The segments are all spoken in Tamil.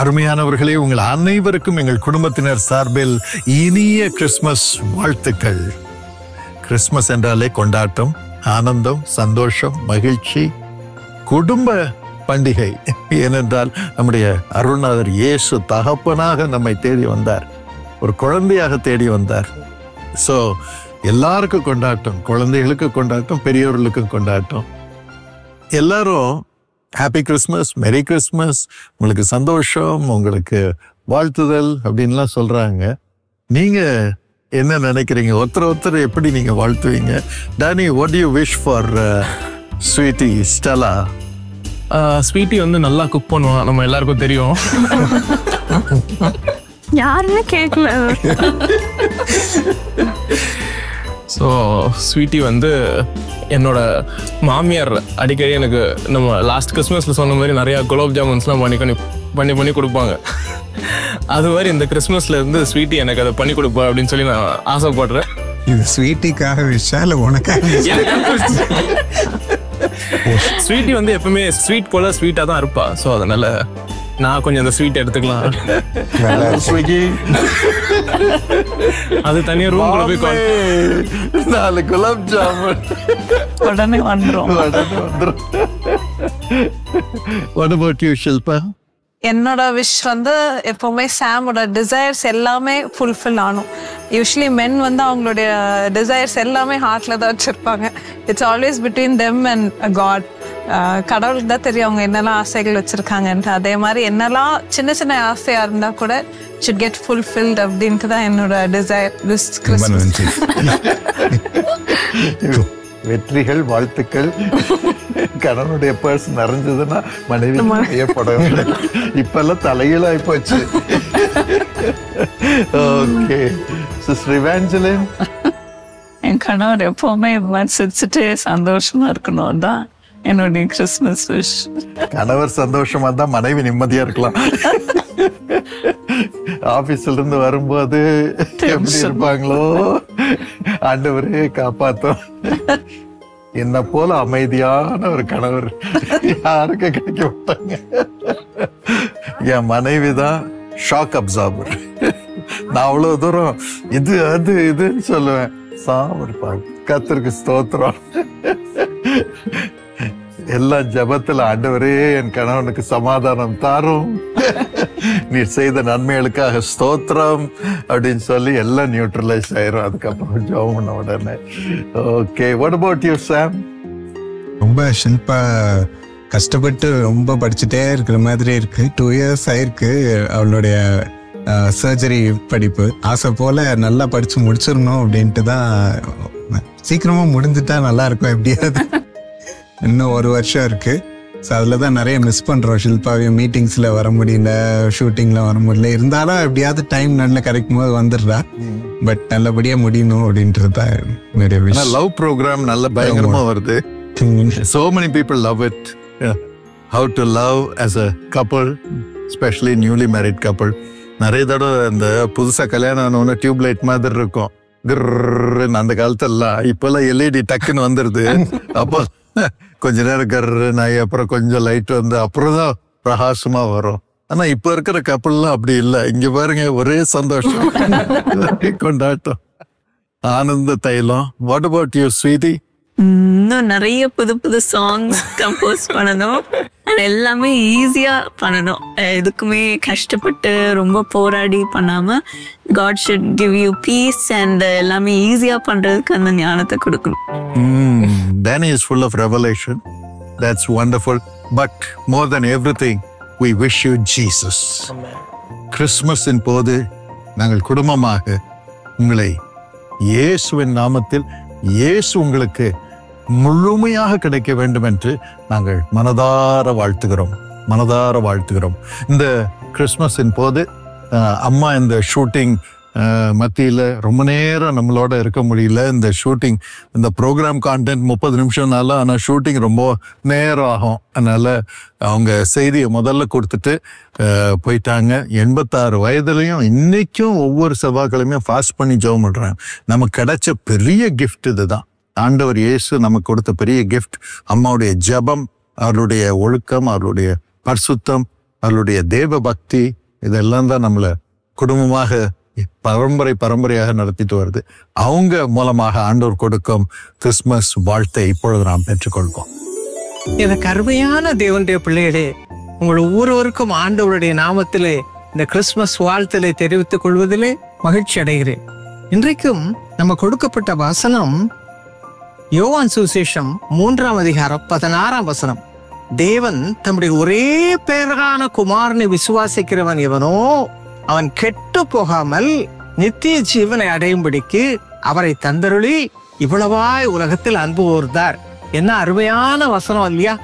அருமையானவர்களே, உங்கள் அனைவருக்கும் எங்கள் குடும்பத்தினர் சார்பில் இனிய கிறிஸ்துமஸ் வாழ்த்துக்கள். கிறிஸ்துமஸ் என்றாலே கொண்டாட்டம், ஆனந்தம், சந்தோஷம், மகிழ்ச்சி, குடும்ப பண்டிகை. ஏனென்றால் நம்முடைய அருள்நாதர் இயேசு தகப்பனாக நம்மை தேடி வந்தார், ஒரு குழந்தையாக தேடி வந்தார். ஸோ எல்லாருக்கும் கொண்டாட்டம், குழந்தைகளுக்கு கொண்டாட்டம், பெரியவர்களுக்கும் கொண்டாட்டம். எல்லாரும் ஹாப்பி கிறிஸ்மஸ், மெரி கிறிஸ்மஸ், உங்களுக்கு சந்தோஷம், உங்களுக்கு வாழ்த்துதல் அப்படின்லாம் சொல்றாங்க. நீங்க என்ன நினைக்கிறீங்க? ஒருத்தர் எப்படி நீங்க வாழ்த்துவீங்க? Danny, what do you wish for sweetie Stella? Sweetie வந்து நல்லா குக் பண்ணுவான், நம்ம எல்லாருக்கும் தெரியும். யாருமே கேட்கல. ஸோ ஸ்வீட்டி வந்து என்னோட மாமியார் அடிக்கடி எனக்கு நம்ம லாஸ்ட் கிறிஸ்மஸில் சொன்ன மாதிரி நிறையா குலாப் ஜாமுன்ஸ்லாம் பண்ணி கொடுப்பாங்க. அது மாதிரி இந்த கிறிஸ்மஸில் இருந்து ஸ்வீட்டி எனக்கு அதை பண்ணி கொடுப்பா அப்படின்னு சொல்லி நான் ஆசைப்படுறேன். இது ஸ்வீட்டிக்காக விஷயம் இல்லை, உனக்காக? ஸ்வீட்டி வந்து எப்பவுமே ஸ்வீட் போல ஸ்வீட்டாக தான் இருப்பா. ஸோ அதனால நான் கொஞ்சம் அந்த ஸ்வீட் எடுத்துக்கலாம். அது தனியாக ரூம்ல போய் 4 குலாப் ஜாமுன் உடனே வந்துடும். What about you, Shilpa? என்னோட விஷ் வந்து எப்பவுமே சாமோட டிசைர்ஸ் எல்லாமே ஃபுல்ஃபில் ஆகணும். யூஸ்வலி மென் வந்து அவங்களுடைய டிசைர்ஸ் எல்லாமே ஹார்ட்ல தான் வச்சிருப்பாங்க. It's always between them and God. கடவுளுக்கு தான் தெரியும் அவங்க என்னெல்லாம் ஆசைகள் வச்சிருக்காங்கன்ட்டு. அதே மாதிரி என்னெல்லாம் சின்ன சின்ன ஆசையா இருந்தா கூட should get fulfilled அப்படின்ட்டு தான் என்னோட டிசைர். வெற்றிகள், வாழ்த்துக்கள். கணவனுடைய பர்ஸ் நிறைஞ்சதுன்னா மனைவி செய்யப்படவில்லை. இப்பெல்லாம் தலைகீழாய் போச்சு. Okay, sister Evangeline. என் கணவர் எப்பவுமே இது மாதிரி சிரிச்சுட்டு சந்தோஷமா இருக்கணும் தான் என்னுடைய கிறிஸ்துமஸ் விஷ். கணவர் சந்தோஷமா தான் மனைவி நிம்மதியா இருக்கலாம். ஆபீஸ்ல இருந்து வரும்போது எப்படி இருப்பாங்களோ, ஆண்டவரே காப்பாத்தோம். என்ன போல அமைதியான ஒரு கணவர் யாருக்கு கிடைக்க மாட்டாங்க. என் மனைவி தான் ஷாக் அப்சார்பர். நான் அவ்வளவு தூரம் இது அது இதுன்னு சொல்லுவேன். சாமர்பாங்க, கர்த்தருக்கு ஸ்தோத்திரம். எல்லா ஜபத்துல ஆண்டவரே என் கணவனுக்கு சமாதானம் தாரும், நீர் செய்த நன்மைகளுக்காக ஸ்தோத்திரம் அப்படின்னு சொல்லி எல்லாம் நியூட்ரலைஸ் ஆயிரும். அதுக்கப்புறம் ஜெபம் பண்ண உடனே. ஓகே, வாட் அபௌட் யூ சாம்? ரொம்ப ஷில்பா கஷ்டப்பட்டு ரொம்ப படிச்சுட்டே இருக்கிற மாதிரி இருக்கு. 2 years ஆயிருக்கு அவளுடைய சர்ஜரி படிப்பு. ஆசை போல நல்லா படிச்சு முடிச்சிடணும் அப்படின்ட்டு தான். சீக்கிரமா முடிஞ்சுட்டா நல்லா இருக்கும். எப்படியாவது இன்னும் 1 வருஷம் இருக்கு. ஸோ அதில் தான் நிறைய மிஸ் பண்ணுறோம். ஷில்பாவையும் மீட்டிங்ஸில் வர முடியல, ஷூட்டிங்கில் வர முடியல. இருந்தாலும் எப்படியாவது டைம் நல்ல கிடைக்கும் போது வந்துடுறா. பட் நல்லபடியாக முடியணும் அப்படின்றது தான் என்னுடைய விஷயம். லவ் ப்ரோக்ராம் நல்ல பயங்கரமா வருது. So many people love it. How to love as a couple, especially newly married couple. நிறைய தடவை இந்த புதுசா கல்யாணம் ஆனவொன்னு டியூப் லைட் மாதிரி இருக்கும். அந்த காலத்தெல்லாம் இப்பெல்லாம் எல்இடி டக்குன்னு வந்துருது. அப்போ கொஞ்ச நேரம் கர்ரு நாய், அப்புறம் கொஞ்சம் லைட் வந்து அப்புறம் தான் பிரகாசமா வரும். ஆனா இப்ப இருக்கிற கப்பல்லாம் அப்படி இல்லை. இங்க பாருங்க, ஒரே சந்தோஷம், கொண்டாட்டம், ஆனந்த தைலம். What about you sweetie? இன்னும் நிறைய புது புது சாங்ஸ் கம்போஸ் பண்ணணும். எல்லாமே ஈஸியா பண்ணணும். எதுக்குமே கஷ்டப்பட்டு ரொம்ப போராடி பண்ணாம God should give you peace and எல்லாமே ஈஸியா பண்றதுக்கு அந்த ஞானத்தை கொடுக்கணும். Danny is full of revelation. That's wonderful. But more than everything, we wish you Jesus. கிறிஸ்துமஸின் போது நாங்கள் குடும்பமாக உங்களை இயேசுவின் நாமத்தில், இயேசு உங்களுக்கு முழுமையாக கிடைக்க வேண்டும் என்று நாங்கள் மனதார வாழ்த்துகிறோம். இந்த கிறிஸ்மஸின் போது அம்மா இந்த ஷூட்டிங் மத்தியில் ரொம்ப நேரம் நம்மளோட இருக்க முடியல. இந்த ஷூட்டிங், இந்த ப்ரோக்ராம் கான்டென்ட் 30 நிமிஷம்னால, ஆனால் ஷூட்டிங் ரொம்ப நேரம் ஆகும். அதனால அவங்க செய்தியை முதல்ல கொடுத்துட்டு போயிட்டாங்க. 86 வயதுலையும் இன்னைக்கும் ஒவ்வொரு செவ்வாய்க்கிழமையும் ஃபாஸ்ட் பண்ணி ஜெபம் பண்றாங்க. நமக்கு கிடைச்ச பெரிய கிஃப்ட் இதுதான். ஆண்டவர் இயேசு நமக்கு கொடுத்த பெரிய கிஃப்ட் அம்மாவுடைய ஜெபம், அவருடைய ஒழுக்கம், அவருடைய பரிசுத்தம், அவளுடைய தேவ பக்தி இதெல்லாம் தான் நம்மளை குடும்பமாக பரம்பரையாக நடத்திட்டு வருது. அவங்க மூலமாக ஆண்டவர் கொடுக்கும் கிறிஸ்துமஸ் வாழ்த்தை இப்பொழுது நாம் பெற்றுக்கொள்வோம். எனக்கு அருமையான தேவனுடைய பிள்ளைகளே, உங்கள் ஒவ்வொருவருக்கும் ஆண்டவருடைய நாமத்திலே இந்த கிறிஸ்துமஸ் வாழ்த்திலே தெரிவித்துக் கொள்வதிலே மகிழ்ச்சி அடைகிறேன். இன்றைக்கும் நம்ம கொடுக்கப்பட்ட வசனம் யோவான் சுவிசேஷம் 3ஆம் அதிகாரம் 16ஆம் வசனம். தேவன் தம்முடைய ஒரே பேரான குமாரனை விசுவாசிக்கிறவன் எவனோ அவன் கெட்டு போகாமல் நித்திய ஜீவனை அடையும்படிக்கு அவரை தந்தருளி இவ்வளவாய் உலகத்தில் அன்பு கூர்ந்தார். என்ன அருமையான வசனம் இல்லையா?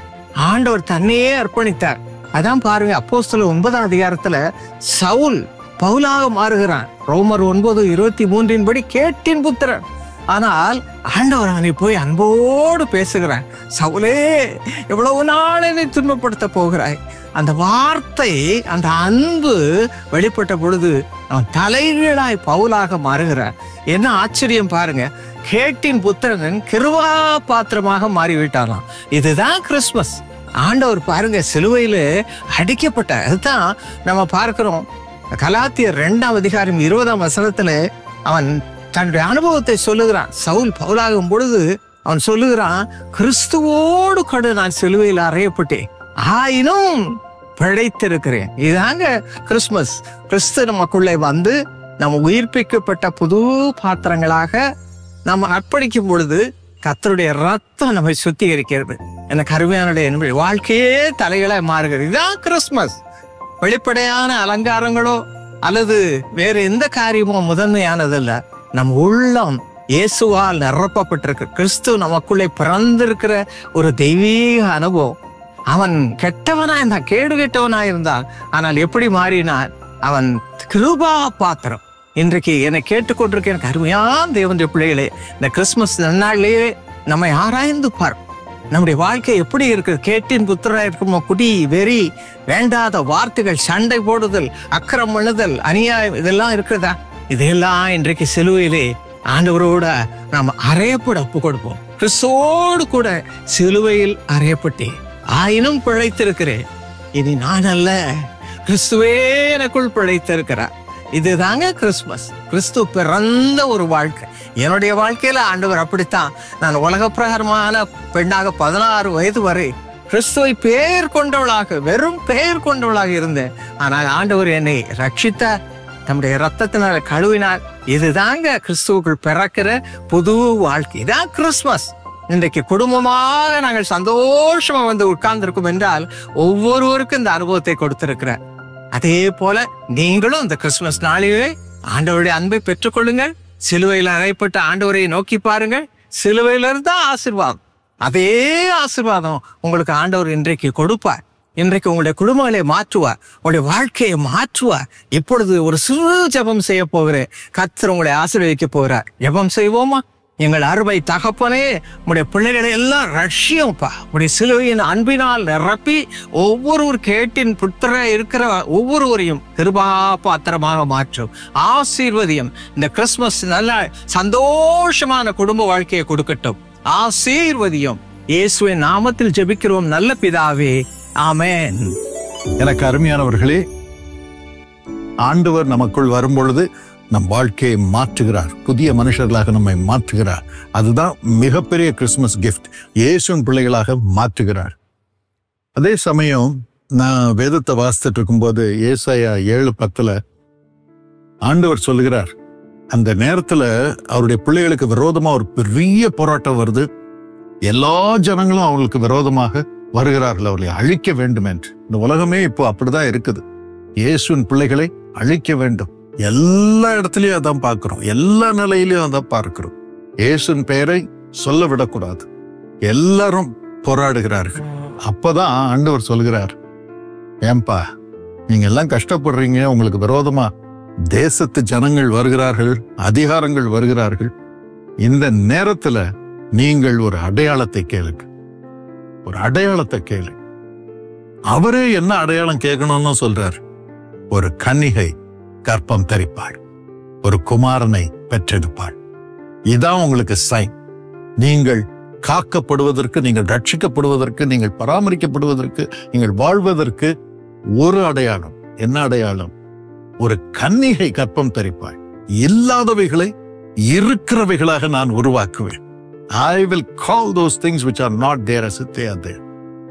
ஆண்டவர் தன்னையே அர்ப்பணித்தார். அதான் பாருங்க, அப்போஸ்தலர் 9ஆம் அதிகாரத்துல சவுல் பவுலாக மாறுகிறான். ரோமர் 9:23 படி கேட்டின் புத்திரன். ஆனால் ஆண்டவர் அவனை போய் அன்போடு பேசுகிறான். சவுலே, எவ்வளவு நாள் என்னை துன்பப்படுத்த போகிறாய்? அந்த வார்த்தை, அந்த அன்பு வெளிப்பட்ட பொழுது அவன் தலைகீழாய் பவுலாக மாறுகிறான். என்ன ஆச்சரியம் பாருங்க, கேட்டின் புத்திரன் கிருபா பாத்திரமாக மாறிவிட்டாராம். இதுதான் கிறிஸ்துமஸ். ஆண்டவர் பாருங்க சிலுவையில அடிக்கப்பட்ட, அதுதான் நம்ம பார்க்கிறோம். கலாத்தியர் 2ஆம் அதிகாரம் 20ஆம் வசனத்துல அவன் தன்னுடைய அனுபவத்தை சொல்லுகிறான். சவுல் பவுலாகும் பொழுது அவன் சொல்லுகிறான், கிறிஸ்துவோடு கூட நான் சிலுவையில் அறையப்பட்டேன், ஆயினும் பிழைத்திருக்கிறேன். இதாங்க கிறிஸ்துமஸ். கிறிஸ்து நமக்குள்ளே வந்து நம்ம உயிர்ப்பிக்கப்பட்ட புது பாத்திரங்களாக நம்ம அர்ப்பணிக்கும் பொழுது கர்த்தருடைய ரத்தம் நம்மை சுத்திகரிக்கிறது. எனக்கு அருமையான வாழ்க்கையே தலைகளை மாறுகிறது. இதுதான் கிறிஸ்துமஸ். வெளிப்படையான அலங்காரங்களோ அல்லது வேற எந்த காரியமோ முதன்மையானதல்ல. நம் உள்ளம் இயேசுவால் நிரப்பப்பட்டிருக்கு. கிறிஸ்து நமக்குள்ளே பிறந்திருக்கிற ஒரு தெய்வீக அனுபவம். அவன் கெட்டவனா இருந்தான், கேடு கெட்டவனா இருந்தான். ஆனால் எப்படி மாறினான்? அவன் கிருபா பாத்திரம். இன்றைக்கு என்னை கேட்டுக்கொண்டிருக்க எனக்கு அருமையான தேவனுடைய பிள்ளைகளே, இந்த கிறிஸ்துமஸ் நன்னாளிலேயே நம்மை ஆராய்ந்து பார். நம்முடைய வாழ்க்கை எப்படி இருக்குது? கேட்டின் புத்திரா இருக்குமோ குடி, வெறி, வேண்டாத வார்த்தைகள், சண்டை போடுதல், அக்கிரம் பண்ணுதல், அநியாயம், இதெல்லாம் இருக்கிறதா? இதெல்லாம் இன்றைக்கு சிலுவையிலே ஆண்டவரோட நாம் அறையப்பட ஒப்பு கொடுப்போம். கிறிஸ்துவோடு கூட சிலுவையில் அறையப்பட்டேன், ஆயினும் பிழைத்திருக்கிறேன். இனி நான் அல்ல, கிறிஸ்துவே எனக்குள் பிழைத்திருக்கிறார். இதுதாங்க கிறிஸ்துமஸ். கிறிஸ்து பிறந்த ஒரு வாழ்க்கை. என்னுடைய வாழ்க்கையில ஆண்டவர் அப்படித்தான். நான் உலக பிரகாரமான பெண்ணாக 16 வயது வரை கிறிஸ்துவை பெயர் கொண்டவளாக, வெறும் பெயர் கொண்டவளாக இருந்தேன். ஆனால் ஆண்டவர் என்னை ரட்சித்தார், தம்முடைய ரத்தத்தினால கழுவினார். இதுதாங்க கிறிஸ்துவுக்குள் பிறக்கிற புது வாழ்க்கை. இதான் கிறிஸ்துமஸ். இன்றைக்கு குடும்பமாக நாங்கள் சந்தோஷமா வந்து உட்கார்ந்திருக்கும் என்றால் ஒவ்வொருவருக்கும் இந்த அனுபவத்தை கொடுத்திருக்கிறார். அதே போல நீங்களும் இந்த கிறிஸ்துமஸ் நாளிலே ஆண்டவருடைய அன்பை பெற்றுக்கொள்ளுங்கள். சிலுவையில் அறையப்பட்ட ஆண்டவரை நோக்கி பாருங்கள். சிலுவையில இருந்தா ஆசீர்வாதம். அதே ஆசீர்வாதம் உங்களுக்கு ஆண்டவர் இன்றைக்கு கொடுப்பார். இன்றைக்கு உங்களுடைய குடும்பங்களை மாற்றுவார், உங்களுடைய வாழ்க்கையை மாற்றுவார். இப்பொழுது ஒரு சிறு ஜெபம் செய்ய போகிறேன். கர்த்தர் உங்களை ஆசீர்வதிக்க போகிறார். ஜெபம் செய்வோமா? எங்கள் அருமை தகப்பனே, உடைய பிள்ளைகளை எல்லாம் ரட்சியம்ப்பா. உடைய சிலுவையின் அன்பினால் நிரப்பி ஒவ்வொரு கேட்டின் புத்திர இருக்கிற ஒவ்வொருவரையும் கிருபா பாத்திரமாக மாற்றும். ஆசீர்வதியம். இந்த கிறிஸ்துமஸ் நல்ல சந்தோஷமான குடும்ப வாழ்க்கையை கொடுக்கட்டும். ஆசீர்வதியம். இயேசுவின் நாமத்தில் ஜெபிக்கிறோம் நல்ல பிதாவே, ஆமென். எனக்கு அருமையானவர்களே, ஆண்டவர் நமக்குள் வரும்பொழுது நம் வாழ்க்கையை மாற்றுகிறார், புதிய மனுஷர்களாக நம்மை மாற்றுகிறார். அதுதான் மிகப்பெரிய கிறிஸ்துமஸ் கிஃப்ட். இயேசுவின் பிள்ளைகளாக மாற்றுகிறார். அதே சமயம் நான் வேதத்தை வாசித்துட்டு இருக்கும்போது ஏசாயா 7:10 ஆண்டவர் சொல்லுகிறார், அந்த நேரத்துல அவருடைய பிள்ளைகளுக்கு விரோதமா ஒரு பெரிய போராட்டம் வருது. எல்லா ஜனங்களும் அவங்களுக்கு விரோதமாக வருகிறார்கள், அவர்களை அழிக்க வேண்டும் என்று. இந்த உலகமே இப்போ அப்படிதான் இருக்குது. இயேசுவின் பிள்ளைகளை அழிக்க வேண்டும். எல்லா இடத்துலயும் அதான் பார்க்கிறோம், எல்லா நிலையிலையும் அதான் பார்க்கிறோம். இயேசுவின் பெயரை சொல்ல விடக்கூடாது. எல்லாரும் போராடுகிறார்கள். அப்பதான் ஆண்டவர் சொல்கிறார், ஏன்பா நீங்க எல்லாம் கஷ்டப்படுறீங்க, உங்களுக்கு விரோதமா தேசத்து ஜனங்கள் வருகிறார்கள், அதிகாரங்கள் வருகிறார்கள். இந்த நேரத்துல நீங்கள் ஒரு அடையாளத்தை கேளுங்க, ஒரு அடையாளத்தை கேளு. அவரே என்ன அடையாளம் கேட்கணும்னு சொல்றார். ஒரு கன்னிகை கர்ப்பம் தரிப்பாள், ஒரு குமாரனை பெற்றெடுப்பாள். இதான் உங்களுக்கு சைன். நீங்கள் காக்கப்படுவதற்கு, நீங்கள் ரட்சிக்கப்படுவதற்கு, நீங்கள் பராமரிக்கப்படுவதற்கு, நீங்கள் வாழ்வதற்கு ஒரு அடையாளம். என்ன அடையாளம்? ஒரு கன்னிகை கர்ப்பம் தரிப்பாள், இல்லாதவைகளை இருக்கிறவைகளாக நான் உருவாக்குவேன். I will call those things which are not there as they are there.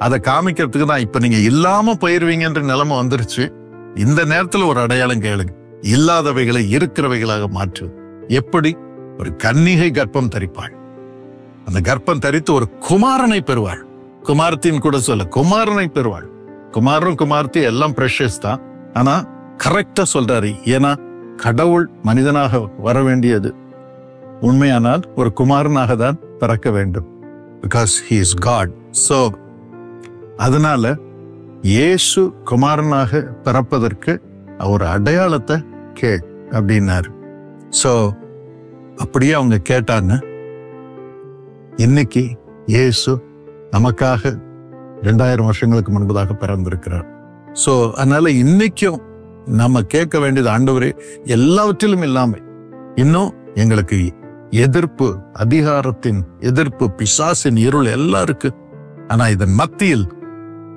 அதை காமிக்கிறதுக்கு தான் இப்ப நீங்க இல்லாம போயிருவீங்கன்ற நிலைமை வந்துருச்சு. இந்த நேரத்துல ஒரு அடையாளம் கேளுங்க. இல்லாதவைகளை இருக்கிறவைகளாக மாற்றுவது எப்படி? ஒரு கன்னிகை கர்ப்பம் தரிப்பாள். அந்த கர்ப்பம் தரித்து ஒரு குமாரனை பெறுவாள். குமாரத்தின் கூட சொல்ல, குமாரனை பெறுவாள். குமாரன் குமாரத்தி எல்லாம் ப்ரெஷஸ் தான். ஆனா கரெக்டா சொல்றாரு. ஏன்னா கடவுள் மனிதனாக வர வேண்டியது உண்மையானால் ஒரு குமாரனாக தான் பிறக்க வேண்டும். Because he is God. So அதனால இயேசு குமாரனாக பிறப்பதற்கு ஒரு அடையாளத்தை கேள் அப்படின்னாரு. சோ அப்படியே அவங்க கேட்டாங்க. இன்னைக்கு இயேசு நமக்காக 2000 வருஷங்களுக்கு முன்பதாக பிறந்திருக்கிறார். சோ அதனால இன்னைக்கும் நம்ம கேட்க வேண்டியது, ஆண்டவரே எல்லாவற்றிலும் இல்லாம இன்னும் எங்களுக்கு எதிர்ப்பு, அதிகாரத்தின் எதிர்ப்பு, பிசாசின் இருள் எல்லாம் இருக்கு. ஆனா இதன் மத்தியில்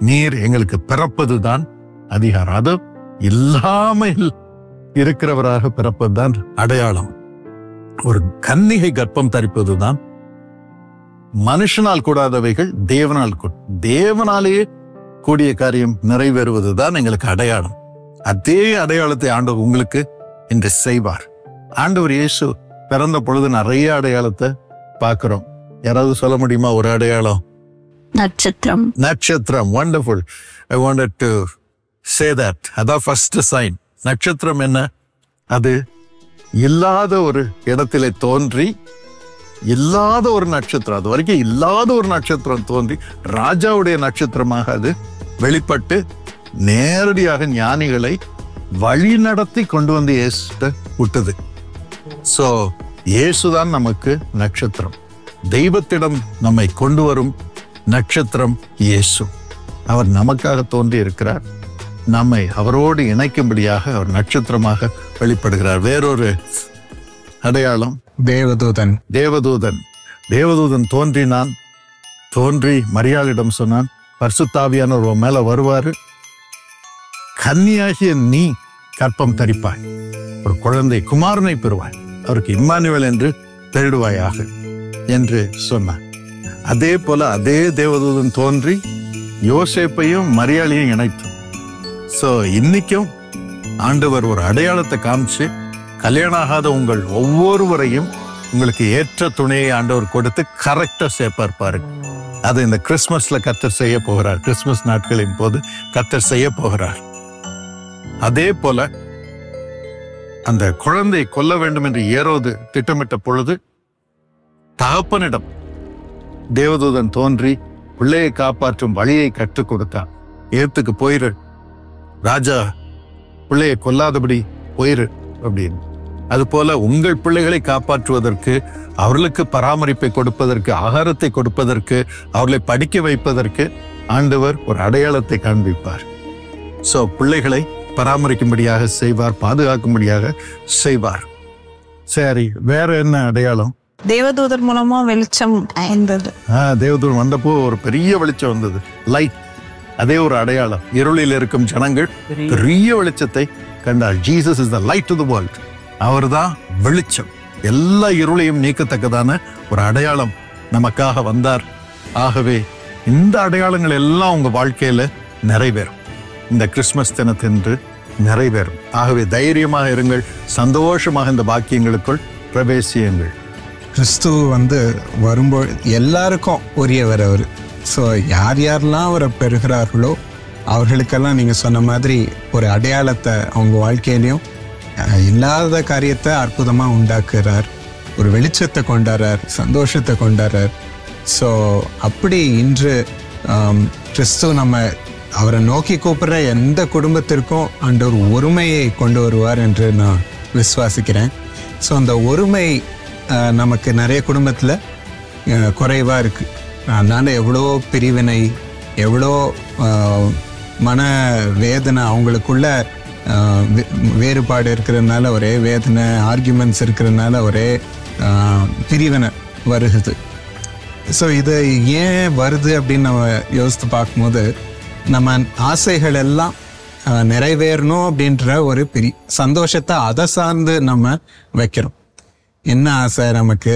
நீர் எங்களுக்கு பிறப்பதுதான் அதிகாரம். அது இல்லாமல் இருக்கிறவராக பிறப்பதுதான் அடையாளம். ஒரு கன்னிகை கர்ப்பம் தரிப்பதுதான் மனுஷனால் கூடாதவைகள் தேவனாலேயே கூடிய காரியம் நிறைவேறுவதுதான் எங்களுக்கு அடையாளம். அதே அடையாளத்தை ஆண்டவர் உங்களுக்கு இன்று செய்வார். ஆண்டவர் இயேசு பிறந்த பொழுது நிறைய அடையாளத்தை பார்க்கிறோம். யாராவது சொல்ல முடியுமா ஒரு அடையாளம்? நட்சத்திரம். நட்சத்திரம். Wonderful. I wanted to say that. அதான் ஃபர்ஸ்ட் சைன். நட்சத்திரம் என்ன? அது இல்லாத ஒரு இடத்திலே தோன்றி, இல்லாத ஒரு நட்சத்திரம், அது வரைக்கும் இல்லாத ஒரு நட்சத்திரம் தோன்றி ராஜாவுடைய நட்சத்திரமாக அது வெளிப்பட்டு நேரடியாக ஞானிகளை வழி நடத்தி கொண்டு வந்து இயேசுட்ட விட்டது. சோ இயேசுதான் நமக்கு நட்சத்திரம். தெய்வத்திடம் நம்மை கொண்டு வரும் நட்சத்திரம் இயேசு. அவர் நமக்காக தோன்றி இருக்கிறார். நம்மை அவரோடு இணைக்கும்படியாக அவர் நட்சத்திரமாக வெளிப்படுகிறார். வேறொரு அடையாளம் தேவதூதன். தேவதூதன் தோன்றி மரியாளிடம் சொன்னான், பரிசுத்தாவியானவர் உன் மேல வருவாரு, கன்னியாகிய நீ கர்ப்பம் தரிப்பாய், ஒரு குழந்தை குமாரனை பெறுவாய், அவருக்கு இம்மானுவேல் என்று பெயரிடுவாயாக என்று சொன்னார். அதே போல அதே தேவதூதன் தோன்றி யோசேப்பையும் மரியாளையும் இணைத்து. சோ இன்னைக்கும் ஆண்டவர் ஒரு அடையாளத்தை காமிச்சு கல்யாணம் ஆகாத உங்கள் ஒவ்வொருவரையும் உங்களுக்கு ஏற்ற துணையை ஆண்டவர் கொடுத்து கரெக்டா சேர்ப்பார் பாருங்க. அது இந்த கிறிஸ்துமஸ்ல கர்த்தர் செய்ய போகிறார். கிறிஸ்துமஸ் நாட்களின் போது கர்த்தர் செய்ய போகிறார். அதே போல அந்த குழந்தை கொல்ல வேண்டும் என்று ஏரோது திட்டமிட்ட பொழுது தகப்பனிடம் தேவதூதன் தோன்றி பிள்ளையை காப்பாற்றும் வழியை கற்றுக் கொடுத்தான். ஏத்துக்கு போயிரு, ராஜா பிள்ளையை கொல்லாதபடி போயிரு அப்படின்னு. அது போல உங்கள் பிள்ளைகளை காப்பாற்றுவதற்கு, அவர்களுக்கு பராமரிப்பை கொடுப்பதற்கு, ஆகாரத்தை கொடுப்பதற்கு, அவர்களை படிக்க வைப்பதற்கு ஆண்டவர் ஒரு அடையாளத்தை காண்பிப்பார். சோ பிள்ளைகளை பராமரிக்கும்படியாக செய்வார், பாதுகாக்கும்படியாக செய்வார். சரி, வேற என்ன அடையாளம்? தேவதூதர் மூலமா வெளிச்சம் வந்தது. தேவதூதன் வந்தப்போ ஒரு பெரிய வெளிச்சம் வந்தது, லைட். அதே ஒரு அடையாளம். இருளில் இருக்கும் ஜனங்கள் பெரிய வெளிச்சத்தை கண்டார். Jesus is the light to the world. அவர்தான் வெளிச்சம். எல்லா இருளையும் நீக்கத்தக்கதான ஒரு அடையாளம் நமக்காக வந்தார். ஆகவே இந்த அடையாளங்கள் எல்லாம் உங்க வாழ்க்கையில நிறைவேறும். இந்த கிறிஸ்துமஸ் தினத்தன்று நிறைவேறும். ஆகவே தைரியமாக இருங்கள், சந்தோஷமாக இந்த பாக்கியங்களுக்குள் பிரவேசியுங்கள். கிறிஸ்து வரும்போது எல்லாருக்கும் உரியவர் அவர். ஸோ யார் யாரெல்லாம் அவரை பெறுகிறார்களோ அவர்களுக்கெல்லாம் நீங்கள் சொன்ன மாதிரி ஒரு அடையாளத்தை அவங்க வாழ்க்கையிலையும் இல்லாத காரியத்தை அற்புதமாக உண்டாக்குறார், ஒரு வெளிச்சத்தை கொண்டாடுறார், சந்தோஷத்தை கொண்டாடுறார். ஸோ அப்படி இன்று கிறிஸ்து நம்ம அவரை நோக்கி கூப்பிடுற எந்த குடும்பத்திற்கும் ஆண்டவர் ஒருமையை கொண்டு வருவார் என்று நான் விசுவாசிக்கிறேன். ஸோ அந்த ஒருமை நமக்கு நிறைய குடும்பத்தில் குறைவாக இருக்குது. அதனால் எவ்வளோ பிரிவினை, எவ்வளோ மன வேதனை, அவங்களுக்குள்ள வேறுபாடு இருக்கிறதுனால ஒரே வேதனை, ஆர்கியூமெண்ட்ஸ் இருக்கிறதுனால ஒரே பிரிவினை வருகுது. ஸோ இது ஏன் வருது அப்படின்னு நம்ம யோசித்து பார்க்கும்போது, நம்ம ஆசைகள் எல்லாம் நிறைவேறணும் அப்படின்ற ஒரு பெரிய சந்தோஷத்தை அதை சார்ந்து நம்ம வைக்கிறோம். என்ன ஆசை நமக்கு?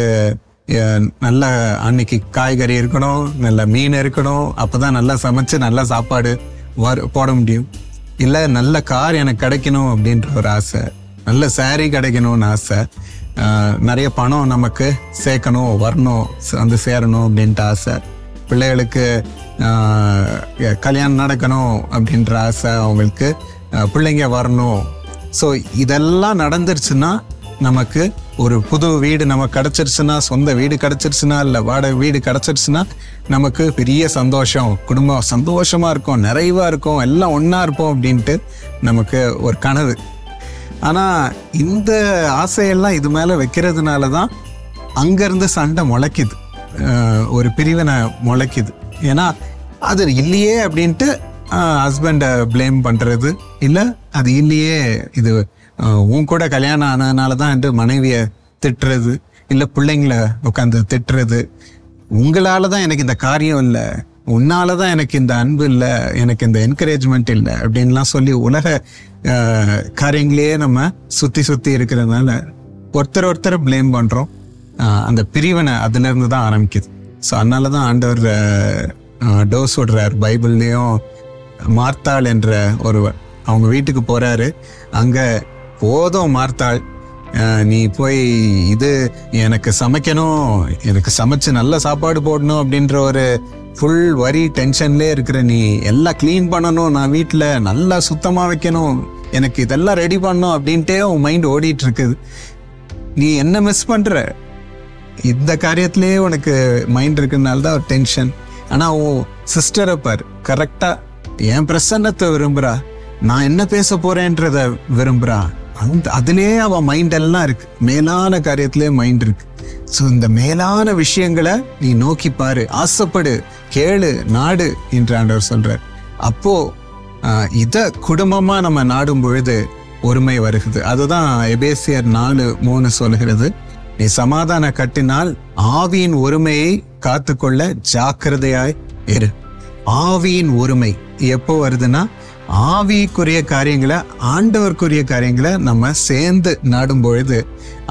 நல்ல அன்னைக்கு காய்கறி இருக்கணும், நல்ல மீன் இருக்கணும், அப்போதான் நல்லா சமைச்சு நல்ல சாப்பாடு போட முடியும். இல்லை நல்ல கார் எனக்கு கிடைக்கணும் அப்படின்ற ஒரு ஆசை, நல்ல சாரி கிடைக்கணும்னு ஆசை, நிறைய பணம் நமக்கு சேர்க்கணும், வரணும், வந்து சேரணும் அப்படின்ட்டு ஆசை, பிள்ளைகளுக்கு கல்யாணம் நடக்கணும் அப்படின்ற ஆசை, அவங்களுக்கு பிள்ளைங்க வரணும். ஸோ இதெல்லாம் நடந்துருச்சுன்னா, நமக்கு ஒரு புது வீடு நமக்கு கிடச்சிருச்சுன்னா, சொந்த வீடு கிடச்சிருச்சுன்னா, இல்லை வாடகை வீடு கிடச்சிருச்சுன்னா நமக்கு பெரிய சந்தோஷம், குடும்பம் சந்தோஷமாக இருக்கும், நிறைவாக இருக்கும், எல்லாம் ஒன்றா இருப்போம் அப்படின்ட்டு நமக்கு ஒரு கனவு. ஆனால் இந்த ஆசையெல்லாம் இது மேலே வைக்கிறதுனால தான் அங்கேருந்து சண்டை முளைக்குது, ஒரு பிரிவினை முளைக்குது. ஏன்னா அது இல்லையே அப்படின்ட்டு ஹஸ்பண்டை ப்ளேம் பண்ணுறது, இல்லை அது இல்லையே, இது உன் கூட கல்யாணம் ஆனதுனால தான் என்று மனைவியை திட்டுறது, இல்லை பிள்ளைங்கள உட்காந்து திட்டுறது, உங்களால தான் எனக்கு இந்த காரியம் இல்லை, உன்னால தான் எனக்கு இந்த அன்பு இல்லை, எனக்கு இந்த என்கரேஜ்மெண்ட் இல்லை அப்படின்லாம் சொல்லி உலக காரியங்களையே நம்ம சுற்றி இருக்கிறதுனால ஒருத்தரை ப்ளேம் பண்ணுறோம். அந்த பிரிவினை அதுலேருந்து தான் ஆரம்பிக்குது. ஸோ அதனால தான் ஆண்டவர் டோஸ் விடுறார். பைபிள்லேயும் மார்த்தாள் என்ற ஒருவர் அவங்க வீட்டுக்கு போகிறாரு. அங்கே போதும் மார்த்தாள், நீ போய் இது எனக்கு சமைக்கணும், எனக்கு சமைச்சு நல்ல சாப்பாடு போடணும் அப்படின்ற ஒரு ஃபுல் வரி டென்ஷன்லேயே இருக்கிற நீ, எல்லாம் க்ளீன் பண்ணணும், நான் வீட்டில் நல்லா சுத்தமாக வைக்கணும், எனக்கு இதெல்லாம் ரெடி பண்ணணும் அப்படின்ட்டே உன் மைண்ட் ஓடிட்டு இருக்குது. நீ என்ன மிஸ் பண்ணுற? இந்த காரியத்திலே உனக்கு மைண்ட் இருக்குனால தான் ஒரு டென்ஷன். ஆனால் உன் சிஸ்டரை பார், கரெக்டாக என் பிரசன்னத்தை விரும்புகிறா, நான் என்ன பேச போகிறேன்றத விரும்புகிறா, அதுலேயே அவன் மைண்ட் எல்லாம் இருக்கு, மேலான காரியத்திலே மைண்ட் இருக்கு. ஸோ இந்த மேலான விஷயங்களை நீ நோக்கி பாரு, ஆசைப்படு, கேளு, நாடு என்று ஆண்டவர் சொல்றார். அப்போ இதை குடும்பமா நம்ம நாடும் பொழுது ஒருமை வருகிறது. அதுதான் எபேசியர் 4:3 சொல்கிறது, நீ சமாதான கட்டினால் ஆவியின் ஒருமையை காத்துக்கொள்ள ஜாக்கிரதையாய் இரு. ஆவியின் ஒருமை எப்போ வருதுன்னா, ஆவிக்குரிய காரியங்களை, ஆண்டவருக்குரிய காரியங்களை நம்ம சேர்ந்து நாடும் பொழுது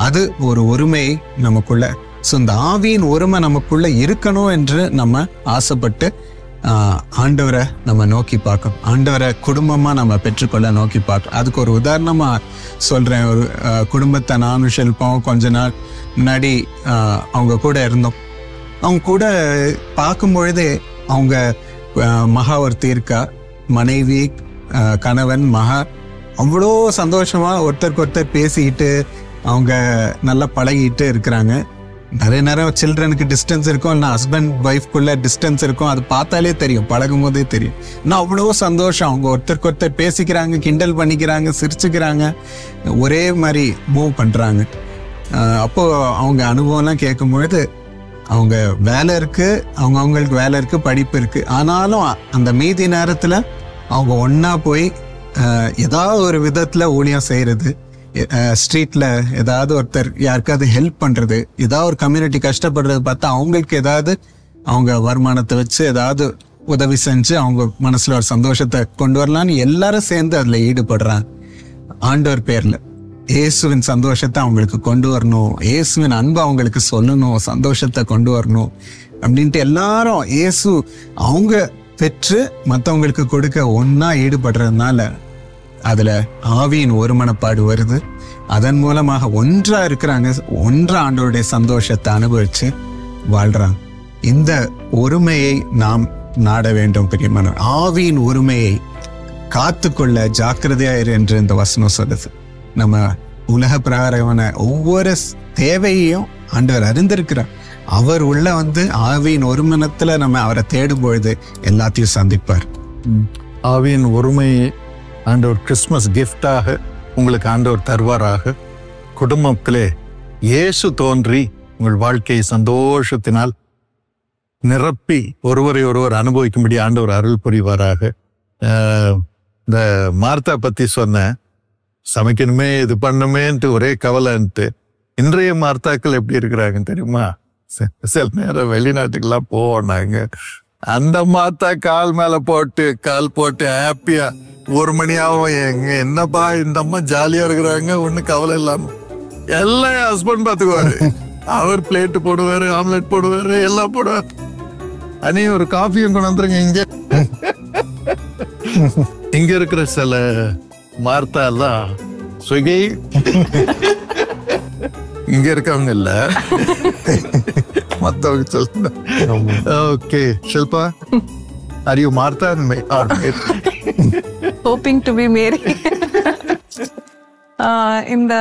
அது ஒரு ஒருமை நமக்குள்ள. ஸோ இந்த ஆவியின் ஒருமை நமக்குள்ள இருக்கணும் என்று நம்ம ஆசைப்பட்டு ஆண்டவரை நம்ம நோக்கி பார்க்கணும், ஆண்டவரை குடும்பமா நம்ம பெற்றுக்கொள்ள நோக்கி பார்க்கணும். அதுக்கு ஒரு உதாரணமா சொல்றேன். ஒரு குடும்பத்தை நானும் ஷெல்பம் கொஞ்ச நாள் முன்னாடி அவங்க கூட இருந்தோம். அவங்க கூட பார்க்கும் பொழுதே அவங்க மகா ஒருத்தி இருக்கா, மனைவி, கணவன், மகா, அவ்வளோ சந்தோஷமா ஒருத்தருக்கு ஒருத்தர் பேசிக்கிட்டு அவங்க நல்லா பழகிட்டு இருக்கிறாங்க. நிறைய நேரம் சில்ட்ரனுக்கு டிஸ்டன்ஸ் இருக்கும், இல்லை ஹஸ்பண்ட் ஒய்ஃப்குள்ள டிஸ்டன்ஸ் இருக்கும், அது பார்த்தாலே தெரியும், பழகும் போதே தெரியும். ஆனால் அவ்வளோ சந்தோஷம், அவங்க ஒருத்தருக்கு ஒருத்தர் பேசிக்கிறாங்க, கிண்டல் பண்ணிக்கிறாங்க, சிரிச்சுக்கிறாங்க, ஒரே மாதிரி மூவ் பண்ணுறாங்க. அப்போது அவங்க அனுபவம்லாம் கேட்கும்பொழுது, அவங்க வேலை இருக்குது, அவங்களுக்கு வேலை இருக்குது, படிப்பு இருக்குது, ஆனாலும் அந்த மீதி நேரத்தில் அவங்க ஒன்றா போய் ஏதாவது ஒரு விதத்தில் ஊழியம் செய்கிறது, ஸ்ட்ரீட்டில் ஏதாவது ஒருத்தர் யாருக்காவது ஹெல்ப் பண்ணுறது, ஏதாவது ஒரு கம்யூனிட்டி கஷ்டப்படுறது பார்த்தா அவங்களுக்கு ஏதாவது அவங்க வருமானத்தை வச்சு ஏதாவது உதவி செஞ்சு அவங்க மனசில் ஒரு சந்தோஷத்தை கொண்டு வரலான்னு எல்லாரும் சேர்ந்து அதில் ஈடுபடுறாங்க. ஆண்டவர் பேரில் இயேசுவின் சந்தோஷத்தை அவங்களுக்கு கொண்டு வரணும், இயேசுவின் அன்பு அவங்களுக்கு சொல்லணும், சந்தோஷத்தை கொண்டு வரணும் அப்படின்ட்டு எல்லாரும் இயேசு அவங்க பெற்று மற்றவங்களுக்கு கொடுக்க ஒன்றா ஈடுபடுறதுனால அதில் ஆவியின் ஒருமனப்பாடு வருது. அதன் மூலமாக ஒன்றா இருக்கிறாங்க, ஒன்றா ஆண்டவருடைய சந்தோஷத்தை அனுபவிச்சு வாழ்றாங்க. இந்த ஒருமையை நாம் நாட வேண்டும். பிரியமான ஆவியின் ஒருமையை காத்துக்கொள்ள ஜாக்கிரதையாயிரு என்று இந்த வசனம் சொல்லுது. நம்ம உலக பிரகாரமான ஒவ்வொரு தேவையையும் ஆண்டவர் அறிந்திருக்கிறார். அவர் உள்ள ஆவியின் ஒருமனத்துல நம்ம அவரை தேடும் பொழுது எல்லாத்தையும் சந்திப்பார். ஆவியின் ஒருமையை ஆண்டவர் கிறிஸ்மஸ் கிஃப்டாக உங்களுக்கு ஆண்டவர் தருவாராக. குடும்பத்திலே இயேசு தோன்றி உங்கள் வாழ்க்கையை சந்தோஷத்தினால் நிரப்பி ஒருவரை ஒருவர் அனுபவிக்கும்படி ஆண்டவர் அருள் புரிவாராக. இந்த மார்த்தா பத்தி சொன்ன, சமைக்கணுமே இது பண்ணுமேன்ட்டு ஒரே கவலைன்ட்டு, இன்றைய மார்த்தாக்கள் எப்படி இருக்கிறாங்கன்னு தெரியுமா? சில நேரம் வெளிநாட்டுக்கெல்லாம் போனாங்க, அந்த மாத்தா கால் மேல போட்டு கால் போட்டு ஹாப்பியா 1 மணி ஆகும். எங்க என்னப்பா இந்த அம்மா ஜாலியா இருக்கிறாங்க, ஒண்ணு கவலை இல்லாம எல்லாம் என் ஹஸ்பண்ட் பாத்துக்குவாரு. அவர் பிளேட் போடுவாரு, ஆம்லெட் போடுவாரு, எல்லாம் போடுவாரு. அனி ஒரு காஃபியும் கொண்டு வந்துருங்க. இங்க இருக்கிற சில மார்த்தா எல்லாம் ஸ்விக்கி இங்க இருக்கவங்க இல்ல, மத்தவங்க சொல்லுங்க. Okay Shilpa, are you Martha? Hoping to be marry. இந்த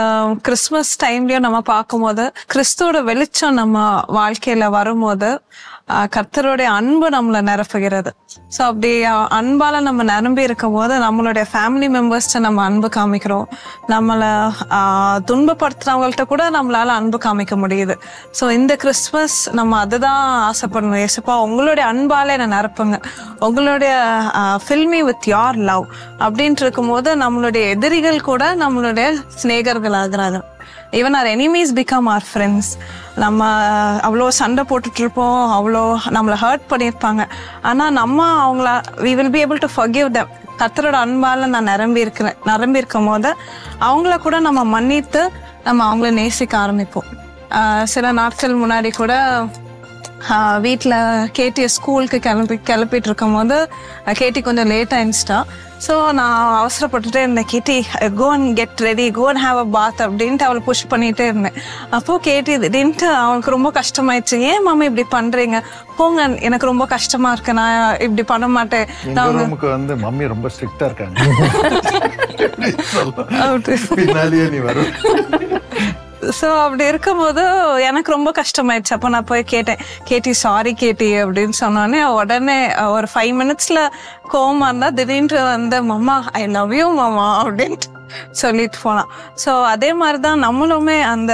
கிறிஸ்மஸ் டைம்லயும் நம்ம பார்க்கும்போது கிறிஸ்துவோட வெளிச்சம் நம்ம வாழ்க்கையில வரும்போது கர்த்தருடைய அன்பு நம்மளை நிரப்புகிறது. ஸோ அப்படி அன்பால நம்ம நிரம்பி இருக்கும் போது நம்மளுடைய ஃபேமிலி மெம்பர்ஸ்ட நம்ம அன்பு காமிக்கிறோம். நம்மளை துன்பப்படுத்துறவங்கள்ட்ட கூட நம்மளால அன்பு காமிக்க முடியுது. ஸோ இந்த கிறிஸ்மஸ் நம்ம அதுதான் ஆசைப்படணும். ஏசப்பா உங்களுடைய அன்பால என்னை நிரப்புங்க, உங்களுடைய fill me with your love அப்படின்ட்டு இருக்கும்போது நம்மளுடைய எதிரிகள் கூட நம்மளுடைய சிநேகர்கள் ஆகுறாங்க. Even our enemies become our friends. நம்ம அவ்வளோ சண்டை போட்டுட்டு இருப்போம், அவ்வளோ நம்மளை ஹர்ட் பண்ணியிருப்பாங்க. ஆனால் நம்ம அவங்கள we will be able to forgive them. கர்த்தரோட அன்பால நான் நிரம்பி இருக்கும் போது அவங்கள கூட நம்ம மன்னித்து நம்ம அவங்கள நேசிக்க ஆரம்பிப்போம். சில நாட்கள் முன்னாடி கூட வீட்டில் கேட்டிய ஸ்கூலுக்கு கிளப்பிட்டு இருக்கும் போது கேட்டி கொஞ்சம் லேட் ஆயிடுச்சிட்டா. ஸோ நான் அவசரப்பட்டுட்டே இருந்தேன். Katie go and get ready, go and have a bath அப்படின்ட்டு அவளை புஷ் பண்ணிகிட்டே இருந்தேன். அப்போது கேட்டி திடீர்னுட்டு அவளுக்கு ரொம்ப கஷ்டமாயிடுச்சு. ஏன் மாமா இப்படி பண்ணுறீங்க, போங்க எனக்கு ரொம்ப கஷ்டமா இருக்கு, நான் இப்படி பண்ண மாட்டேன். வந்து மம்மி ரொம்ப ஸ்ட்ரிக்டா இருக்காங்க. ஸோ அப்படி இருக்கும்போது எனக்கு ரொம்ப கஷ்டமாயிடுச்சு. அப்போ நான் போய் கேட்டேன், கேட்டி சாரி கேட்டி அப்படின்னு சொன்னோடனே உடனே ஒரு 5 minutesல கோவமா இருந்தா திடீர்னு வந்து மம்மா ஐ லவ் யூ மாமா அப்படின்ட்டு சொல்லிட்டு போனான். ஸோ அதே மாதிரிதான் நம்மளுமே அந்த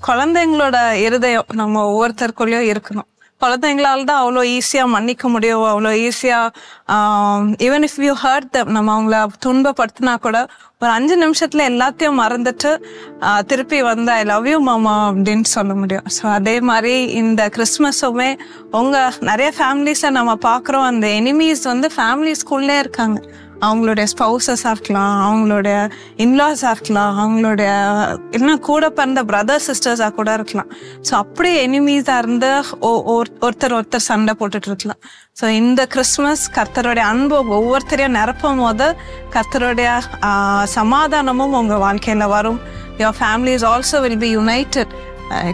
குழந்தைங்களோட இருதயம் நம்ம ஒவ்வொருத்தருக்குள்ளேயும் இருக்கணும். குழந்தைங்களால தான் அவ்வளோ ஈஸியாக மன்னிக்க முடியும், அவ்வளோ ஈஸியாக ஈவன் இஃப் யூ ஹர்ட் தம், நம்ம அவங்கள துன்பப்படுத்தினா கூட ஒரு 5 நிமிஷத்துல எல்லாத்தையும் மறந்துட்டு திருப்பி வந்து ஐ லவ் யூ மாமா அப்படின்னு சொல்ல முடியும். ஸோ அதே மாதிரி இந்த கிறிஸ்மஸுமே நிறைய ஃபேமிலிஸை நம்ம பார்க்குறோம். அந்த எனிமீஸ் வந்து ஃபேமிலிஸ்குள்ளே இருக்காங்க. அவங்களுடைய ஸ்பௌசஸாக இருக்கலாம், அவங்களுடைய இன்லாஸாக இருக்கலாம், அவங்களுடைய இன்னும் கூட பிறந்த பிரதர் சிஸ்டர்ஸாக கூட இருக்கலாம். ஸோ அப்படியே எனிமீஸாக இருந்து ஒருத்தர் சண்டை போட்டுட்டு இருக்கலாம். ஸோ இந்த கிறிஸ்மஸ் கர்த்தருடைய அன்பு ஒவ்வொருத்தரையும் நிரப்பும் போது கர்த்தருடைய சமாதானமும் உங்கள் வாழ்க்கையில் வரும். Your families also will be united.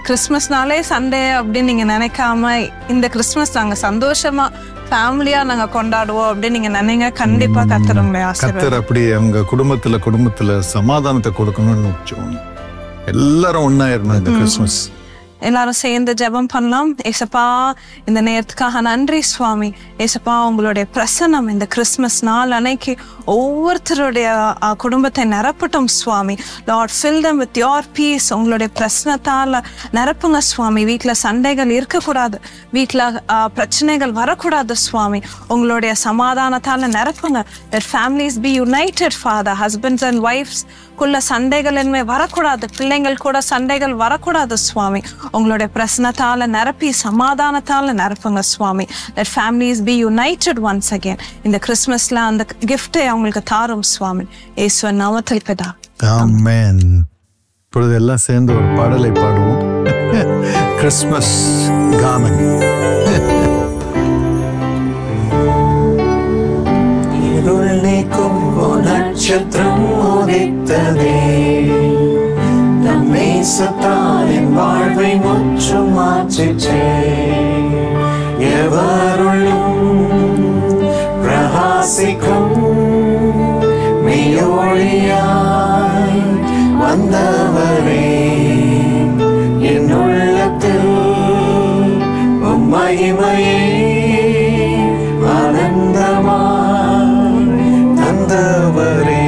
கிறிஸ்மஸ்னாலே சண்டே அப்படின்னு நீங்கள் நினைக்காம இந்த கிறிஸ்மஸ் நாங்கள் சந்தோஷமா ஃபேமிலியா நாங்க கொண்டாடுவோம் அப்படின்னு நீங்க நினைங்க. கண்டிப்பா கர்த்தர் உங்களை ஆசீர்வதிப்பார். கர்த்தர் அப்படி அவங்க குடும்பத்துல சமாதானத்தை கொடுக்கணும்னு எல்லாரும் ஒண்ணா இருந்தோம் இந்த கிறிஸ்மஸ். எல்லாரும் சேர்ந்து ஜெபம் பண்ணலாம். ஏசப்பா இந்த நேரத்துக்காக நன்றி சுவாமி. ஏசப்பா உங்களுடைய பிரசன்னம் இந்த கிறிஸ்மஸ் நாள் அன்னைக்கு ஒவ்வொருத்தருடைய குடும்பத்தை நிரப்பட்டும் சுவாமி. Lord fill them with your peace. உங்களுடைய பிரசனத்தால நிரப்புங்க சுவாமி. வீட்டில் சண்டைகள் இருக்கக்கூடாது, வீட்டில் பிரச்சனைகள் வரக்கூடாது சுவாமி. உங்களுடைய சமாதானத்தால நிரப்புங்க. Let families be united, Father. Husbands and wives குள்ள சண்டைகள் இனிமே வரக்கூடாது, பிள்ளைங்கள் கூட சண்டைகள் வரக்கூடாது சுவாமி. உங்களுடைய பிரசனத்தால நிரப்பி சமாதானத்தால நிரப்புங்க சுவாமி. Let families be united once again. இந்த கிறிஸ்மஸ்ல அந்த கிஃப்டை அவங்களுக்கு தாரும் சுவாமி. இயேசுவின் நாமத்தில் பிதா. ஆமென். இப்பொழுது எல்லாம் சேர்ந்து ஒரு பாடலை பாடுவோம். கிறிஸ்மஸ் கானம். இருள் நீக்கும் நட்சத்திரம் உதித்ததே, நம் நேசத்தாரின் வாழ்வை முற்றும் மாற்றிச்சே. எவருள்ளும் பிரகாசிக்கும் மெய்யொளியாய் வந்தவரே, என் உள்ளத்தில் உம் மகிமையே ஆனந்தமாய் தந்தவரே.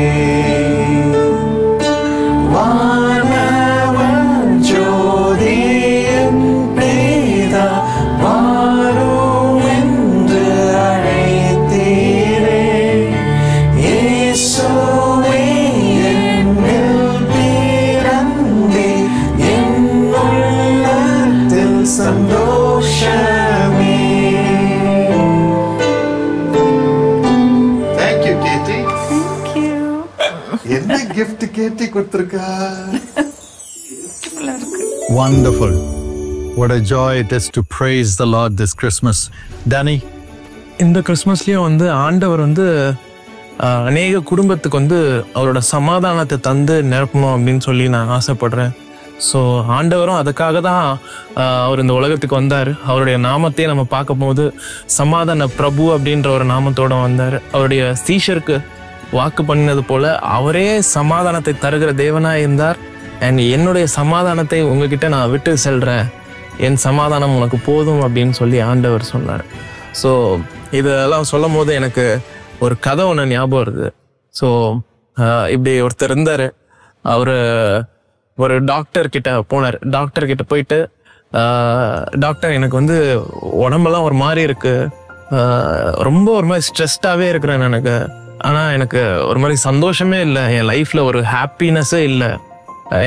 வானவன் ஜோதியின் பேதா வாரும் என்று அழைத்தீரே. இயேசுவே என்னில் பிறந்தீர், கொடுத்திருக்கா. Wonderful. What a joy it is to praise the Lord this Christmas. Danny, இந்த கிறிஸ்மஸ்லயும் வந்து ஆண்டவர் வந்து அநேக குடும்பத்துக்கு வந்து அவரோட சமாதானத்தை தந்து நிரப்பணும் அப்படின்னு சொல்லி நான் ஆசைப்படுறேன். ஸோ ஆண்டவரும் அதுக்காக தான் அவர் இந்த உலகத்துக்கு வந்தார். அவருடைய நாமத்தையே நம்ம பார்க்கும் போது சமாதான பிரபு அப்படின்ற ஒரு நாமத்தோட வந்தார். அவருடைய சீஷருக்கு வாக்கு பண்ணினது போல அவரே சமாதானத்தை தருகிற தேவனாக இருந்தார். அண்ட் என்னுடைய சமாதானத்தை உங்ககிட்ட நான் விட்டு செல்றேன், என் சமாதானம் உனக்கு போதும் அப்படின்னு சொல்லி ஆண்டவர் சொன்னார். ஸோ இதெல்லாம் சொல்லும் போது எனக்கு ஒரு கதை ஒன்று ஞாபகம் வருது. ஸோ இப்படி ஒருத்தர் இருந்தார். அவர் ஒரு டாக்டர் கிட்ட போனார். டாக்டர் கிட்ட போயிட்டு, டாக்டர் எனக்கு வந்து உடம்பெல்லாம் ஒரு மாதிரி இருக்கு, ரொம்ப ஒரு மாதிரி ஸ்ட்ரெஸ்டாகவே இருக்கிறேன் எனக்கு, ஆனால் எனக்கு ஒரு மாதிரி சந்தோஷமே இல்லை, என் லைஃப்பில் ஒரு ஹாப்பினஸ்ஸே இல்லை,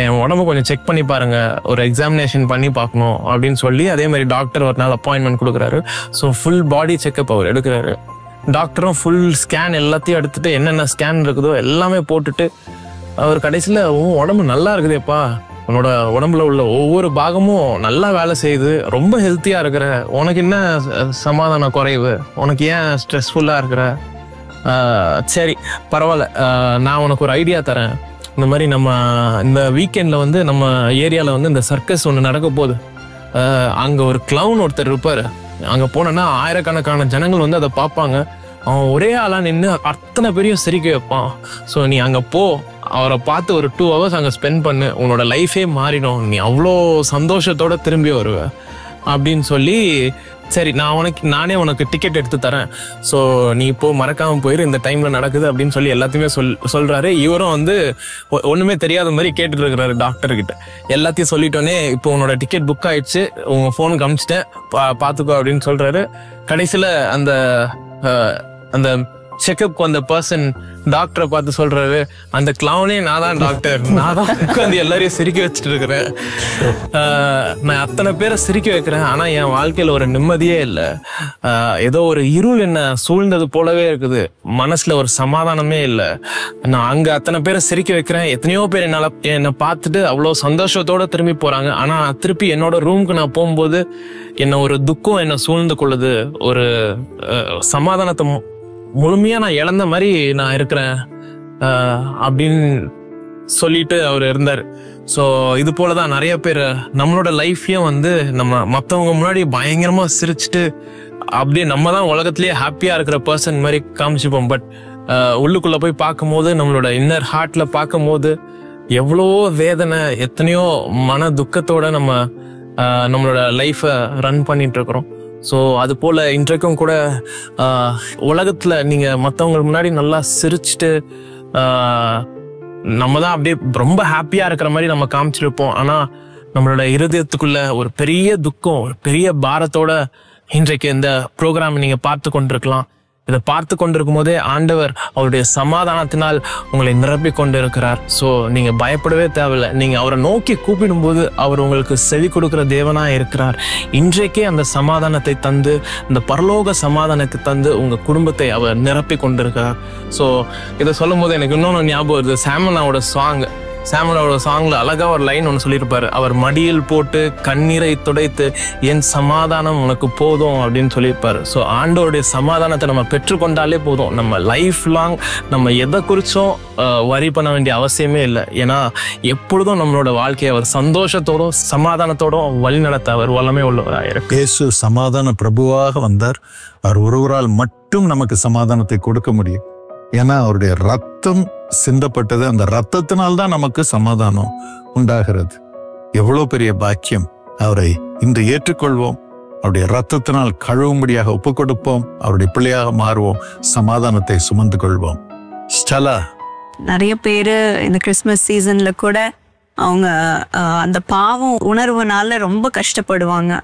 என் உடம்பு கொஞ்சம் செக் பண்ணி பாருங்க, ஒரு எக்ஸாமினேஷன் பண்ணி பார்க்கணும் அப்படின்னு சொல்லி அதே மாதிரி டாக்டர் ஒரு நாள் அப்பாயின்மெண்ட் கொடுக்குறாரு. ஸோ ஃபுல் பாடி செக்அப் அவர் எடுக்கிறாரு. டாக்டரும் ஃபுல் ஸ்கேன் எல்லாத்தையும் எடுத்துட்டு என்னென்ன ஸ்கேன் இருக்குதோ எல்லாமே போட்டுட்டு அவர் கடைசியில் உடம்பு நல்லா இருக்குதேப்பா, உன்னோட உடம்புல உள்ள ஒவ்வொரு பாகமும் நல்லா வேலை செய்யுது, ரொம்ப ஹெல்த்தியாக இருக்கிற, உனக்கு என்ன சமாதான குறைவு, உனக்கு ஏன் ஸ்ட்ரெஸ்ஃபுல்லாக இருக்கிற, சரி பரவாயில்ல, நான் உனக்கு ஒரு ஐடியா தரேன். இந்த மாதிரி நம்ம இந்த வீக்கெண்டில் வந்து நம்ம ஏரியாவில் வந்து இந்த சர்க்கஸ் ஒன்று நடக்க போகுது, அங்கே ஒரு கிளவுன் ஒருத்தர் இருப்பார், அங்கே போனோன்னா ஆயிரக்கணக்கான ஜனங்கள் வந்து அதை பார்ப்பாங்க, அவன் ஒரே ஆளாக நின்று அத்தனை பேரையும் சிரிக்க வைப்பான். ஸோ நீ அங்கே போ, அவரை பார்த்து ஒரு 2 hours அங்கே ஸ்பெண்ட் பண்ணு, உன்னோட லைஃபே மாறிடும், நீ அவ்வளோ சந்தோஷத்தோடு திரும்பி வருவ அப்படின்னு சொல்லி, சரி நானே உனக்கு டிக்கெட் எடுத்து தரேன், ஸோ நீ இப்போ மறக்காமல் போயிரு, இந்த டைமில் நடக்குது அப்படின்னு சொல்லி எல்லாத்தையுமே சொல்கிறாரு. இவரும் வந்து ஒன்றுமே தெரியாத மாதிரி கேட்டுட்டு இருக்கிறாரு டாக்டர்கிட்ட. எல்லாத்தையும் சொல்லிட்டோன்னே இப்போ உன்னோட டிக்கெட் புக் ஆயிடுச்சு, உங்கள் ஃபோனுக்கு அனுப்பிச்சிட்டேன், பார்த்துக்கோ அப்படின்னு சொல்கிறாரு. கடைசியில் அந்த செக்அப் வந்த பர்சன் டாக்டரை பார்த்து சொல்றாரு, அந்த கிளவுனே நான் தான் டாக்டர், நான் தான் உட்காந்து எல்லாரையும் சிரிக்க வச்சுட்டு இருக்கிறேன், நான் அத்தனை பேரை சிரிக்க வைக்கிறேன், ஆனா என் வாழ்க்கையில ஒரு நிம்மதியே இல்லை, ஏதோ ஒரு இருள் என்ன சூழ்ந்தது போலவே இருக்குது, மனசுல ஒரு சமாதானமே இல்லை, நான் அங்க அத்தனை பேரை சிரிக்க வைக்கிறேன், எத்தனையோ பேர் என்னை பார்த்துட்டு அவ்வளோ சந்தோஷத்தோட திரும்பி போறாங்க, ஆனா திருப்பி என்னோட ரூமுக்கு நான் போகும்போது என்ன ஒரு துக்கம் என்ன சூழ்ந்து கொள்ளுது, ஒரு சமாதானத்தை முழுமையா நான் இழந்த மாதிரி நான் இருக்கிறேன் அப்படின்னு சொல்லிட்டு அவர் இருந்தார். ஸோ இது போலதான் நிறைய பேர் நம்மளோட லைஃப்பையும் வந்து நம்ம மற்றவங்க முன்னாடி பயங்கரமா சிரிச்சுட்டு அப்படியே நம்ம தான் உலகத்திலேயே ஹாப்பியா இருக்கிற பர்சன் மாதிரி காமிச்சுப்போம். பட் உள்ளுக்குள்ள போய் பார்க்கும்போது, நம்மளோட இன்னர் ஹார்ட்ல பார்க்கும்போது எவ்வளோ வேதனை, எத்தனையோ மன துக்கத்தோட நம்மளோட லைஃப்பை ரன் பண்ணிட்டு இருக்கிறோம். ஸோ அது போல் இன்றைக்கும் கூட உலகத்தில் நீங்கள் மற்றவங்களுக்கு முன்னாடி நல்லா சிரிச்சுட்டு நம்ம தான் அப்படியே ரொம்ப ஹாப்பியாக இருக்கிற மாதிரி நம்ம காமிச்சிருப்போம். ஆனால் நம்மளோட இருதயத்துக்குள்ள ஒரு பெரிய துக்கம், ஒரு பெரிய பாரத்தோட இன்றைக்கு இந்த ப்ரோக்ராம் நீங்கள் பார்த்து கொண்டிருக்கலாம். இதை பார்த்து கொண்டிருக்கும் போதே ஆண்டவர் அவருடைய சமாதானத்தினால் உங்களை நிரப்பி கொண்டு இருக்கிறார். ஸோ நீங்க பயப்படவே தேவையில்லை. நீங்க அவரை நோக்கி கூப்பிடும்போது அவர் உங்களுக்கு செவி கொடுக்கிற தேவனா இருக்கிறார். இன்றைக்கே அந்த சமாதானத்தை தந்து, இந்த பரலோக சமாதானத்தை தந்து உங்க குடும்பத்தை அவர் நிரப்பி கொண்டிருக்கிறார். ஸோ இதை சொல்லும் போது எனக்கு இன்னொன்று ஞாபகம் வருது. சாமனோட சாங்ல அழகா ஒரு லைன் ஒன்று சொல்லியிருப்பாரு. அவர் மடியில் போட்டு கண்ணீரை துடைத்து என் சமாதானம் உனக்கு போதும் அப்படின்னு சொல்லியிருப்பாரு. ஸோ ஆண்டோருடைய சமாதானத்தை நம்ம பெற்றுக்கொண்டாலே போதும். நம்ம லைஃப் லாங் நம்ம எதை குறிச்சும் வரி பண்ண வேண்டிய அவசியமே இல்லை. ஏன்னா எப்பொழுதும் நம்மளோட வாழ்க்கையை அவர் சந்தோஷத்தோடும் சமாதானத்தோடும் வழிநடத்த அவர் வல்லமை உள்ளவராயிருக்கு. இயேசு சமாதான பிரபுவாக வந்தார். அவர் ஒருவரால் மட்டும் நமக்கு சமாதானத்தை கொடுக்க முடியும். ஏன்னா அவருடைய ரத்தம் சிந்தப்பட்டது, அந்த ரத்தத்தினால்தான் நமக்கு சமாதானம் உண்டாகிறது. எவ்வளவு பெரிய பாக்கியம்! அவரை இன்று ஏற்றுக்கொள்வோம், அவருடைய ரத்தத்தினால் கழுவும்படியாக ஒப்பு கொடுப்போம், அவருடைய பிள்ளையாக மாறுவோம், சமாதானத்தை சுமந்து கொள்வோம். ஸ்டெல்லா, நிறைய பேரு இந்த கிறிஸ்மஸ் சீசன்ல கூட அவங்க அந்த பாவம் உணர்வுனால ரொம்ப கஷ்டப்படுவாங்க.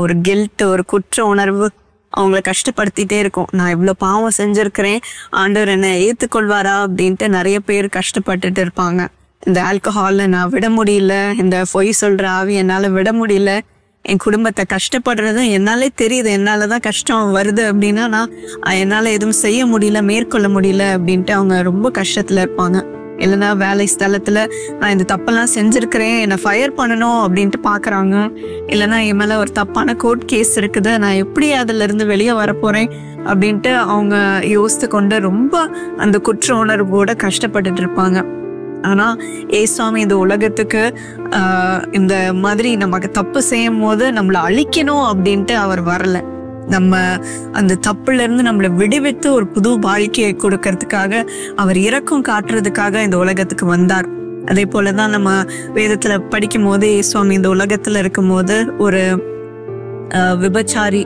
ஒரு கில்ட், ஒரு குற்ற உணர்வு அவங்கள கஷ்டப்படுத்திட்டே இருக்கும். நான் இவ்வளவு பாவம் செஞ்சிருக்கிறேன், ஆண்டவர் என்ன ஏத்துக்கொள்வாரா அப்படின்ட்டு நிறைய பேர் கஷ்டப்பட்டுட்டு இருப்பாங்க. இந்த ஆல்கஹால்ல நான் விட முடியல, இந்த பொய் சொல்ற ஆவி என்னால விட முடியல, என் குடும்பத்தை கஷ்டப்படுறதும் என்னாலே தெரியுது, என்னாலதான் கஷ்டம் வருது அப்படின்னா நான் என்னால எதுவும் செய்ய முடியல, மேற்கொள்ள முடியல அப்படின்ட்டு அவங்க ரொம்ப கஷ்டத்துல இருப்பாங்க. இல்லைன்னா வேலை ஸ்தலத்துல நான் இந்த தப்பெல்லாம் செஞ்சிருக்கிறேன், என்னை ஃபயர் பண்ணணும் அப்படின்ட்டு பாக்குறாங்க. இல்லைன்னா என் மேல ஒரு தப்பான கோர்ட் கேஸ் இருக்குது, நான் எப்படி அதுல இருந்து வெளியே வரப்போறேன் அப்படின்ட்டு அவங்க யோசித்து கொண்டு ரொம்ப அந்த குற்ற உணர்வோட கஷ்டப்பட்டுட்டு இருப்பாங்க. ஆனா ஏசுவாமி இந்த உலகத்துக்கு இந்த மாதிரி நமக்கு தப்பு செய்யும் போது நம்மளை அழிக்கணும் அப்படின்ட்டு அவர் வரல. நம்ம அந்த தப்புல இருந்து நம்மளை விடுவித்து ஒரு புது வாழ்க்கையை கொடுக்கறதுக்காக அவர் இரக்கம் காட்டுறதுக்காக இந்த உலகத்துக்கு வந்தார். அதே போலதான் நம்ம வேதத்துல படிக்கும் போது ஏசுவாமி இந்த உலகத்துல இருக்கும் போது ஒரு விபச்சாரி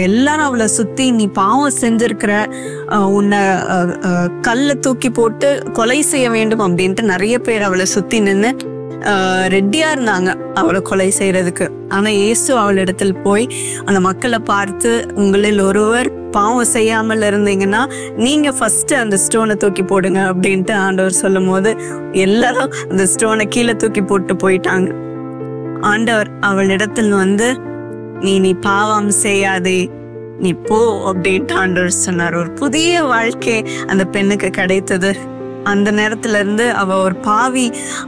எல்லாரும் அவளை சுத்தி நீ பாவம் செஞ்சிருக்கிற, உன்னை கல்ல தூக்கி போட்டு கொலை செய்ய வேண்டும் அப்படின்ட்டு நிறைய பேர் அவளை சுத்தி நின்று ரெடியா இருந்தாங்க அவளை கொலை செய்யறதுக்கு. ஆனா இயேசு அவளிடத்தில் போய் அந்த மக்களை பார்த்து, உங்களில் ஒருவர் பாவம் செய்யாமல் இருந்தீங்கன்னா நீங்க ஃபர்ஸ்ட் அந்த ஸ்டோனை தூக்கி போடுங்க அப்படின்ட்டு ஆண்டவர் சொல்லும் போது எல்லாரும் அந்த ஸ்டோனை கீழே தூக்கி போட்டு போயிட்டாங்க. ஆண்டவர் அவளிடத்தில் வந்து நீ பாவம் செய்யாதே, நீ போ அப்படின்ட்டு ஆண்டவர் சொன்னார். ஒரு புதிய வாழ்க்கை அந்த பெண்ணுக்கு கிடைத்தது. அந்த நேரத்துல இருந்து அவ ஒரு பாவி,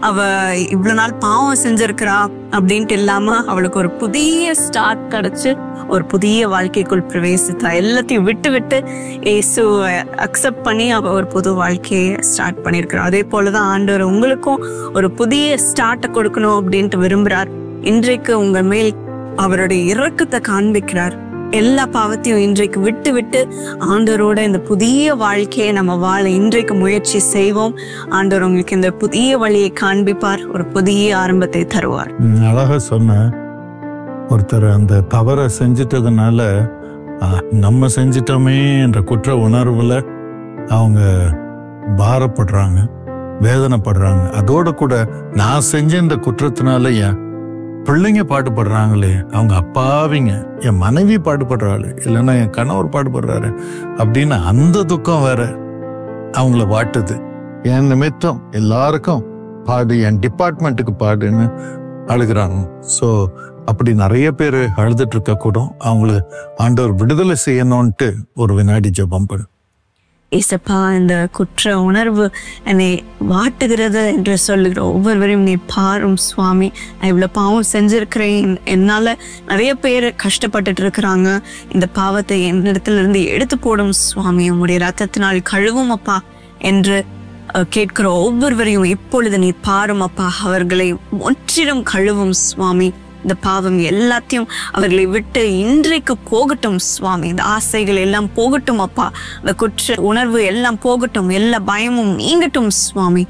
அவ இவ்வளவு நாள் பாவம் செஞ்சிருக்கிறா அப்படின்ட்டு இல்லாம அவளுக்கு ஒரு புதிய ஸ்டார்ட் கிடைச்சு ஒரு புதிய வாழ்க்கைக்குள் பிரவேசித்தா. எல்லாத்தையும் விட்டு விட்டு இயேசு அக்செப்ட் பண்ணி அவ ஒரு புது வாழ்க்கையை ஸ்டார்ட் பண்ணிருக்கிறா. அதே போலதான் ஆண்டவர் உங்களுக்கும் ஒரு புதிய ஸ்டார்ட்டை கொடுக்கணும் அப்படின்ட்டு விரும்புறார். இன்றைக்கு உங்க மேல் அவருடைய இரக்கத்தை காண்பிக்கிறார். எல்லா பாவத்தையும் இன்றைக்கு விட்டு விட்டு ஆண்டவரோட இந்த புதிய வாழ்க்கையை நம்ம வாழ இன்றைக்கு முயற்சி செய்வோம். ஆண்டவர் உங்களுக்கு இந்த புதிய வழியை காண்பிப்பார், ஒரு புதிய ஆரம்பத்தை தருவார். அழகா சொன்ன. ஒருத்தர் அந்த தவறை செஞ்சிட்டதுனால நம்ம செஞ்சிட்டோமே என்ற குற்ற உணர்வுல அவங்க பாரப்படுறாங்க, வேதனைப்படுறாங்க. அதோட கூட நான் செஞ்ச இந்த குற்றத்தினால என் பிள்ளைங்க பாடுபடுறாங்களே, அவங்க அப்பாவிங்க, என் மனைவி பாடுபடுறாள், இல்லைன்னா என் கணவர் பாடுபடுறாரு அப்படின்னு அந்த துக்கம் வேற அவங்கள வாட்டுது. என் நிமித்தம் எல்லாருக்கும் பாடு, என் டிபார்ட்மெண்ட்டுக்கு பாடுன்னு அழுகிறாங்க. ஸோ அப்படி நிறைய பேர் அழுதுட்டு இருக்க கூட அவங்கள ஆண்டவர் விடுதலை செய்யணும்ட்டு ஒரு வினாடி ஜெபம் பண்ணு. ஏசப்பா, இந்த குற்ற உணர்வு என்னை வாட்டுகிறது என்று சொல்லுகிற ஒவ்வொருவரையும் நீ பாரும் சுவாமி. நான் இவ்வளவு பாவம் செஞ்சிருக்கிறேன், என்னால நிறைய பேர் கஷ்டப்பட்டுட்டு இருக்கிறாங்க, இந்த பாவத்தை என்னிடத்துல இருந்து எடுத்து போடும் சுவாமி, உங்களுடைய ரத்தத்தினால் கழுவும் அப்பா என்று கேட்கிற ஒவ்வொருவரையும் இப்பொழுது நீ பாரும் அப்பா. அவர்களை முற்றிலும் கழுவும் சுவாமி. இந்த பாவம் எல்லாத்தையும் அவர்களை விட்டு இன்றைக்கு போகட்டும் சுவாமி. இந்த ஆசைகள் எல்லாம் போகட்டும் அப்பா. இந்த குற்ற உணர்வு எல்லாம் போகட்டும், எல்லா பயமும் நீங்கட்டும் சுவாமி.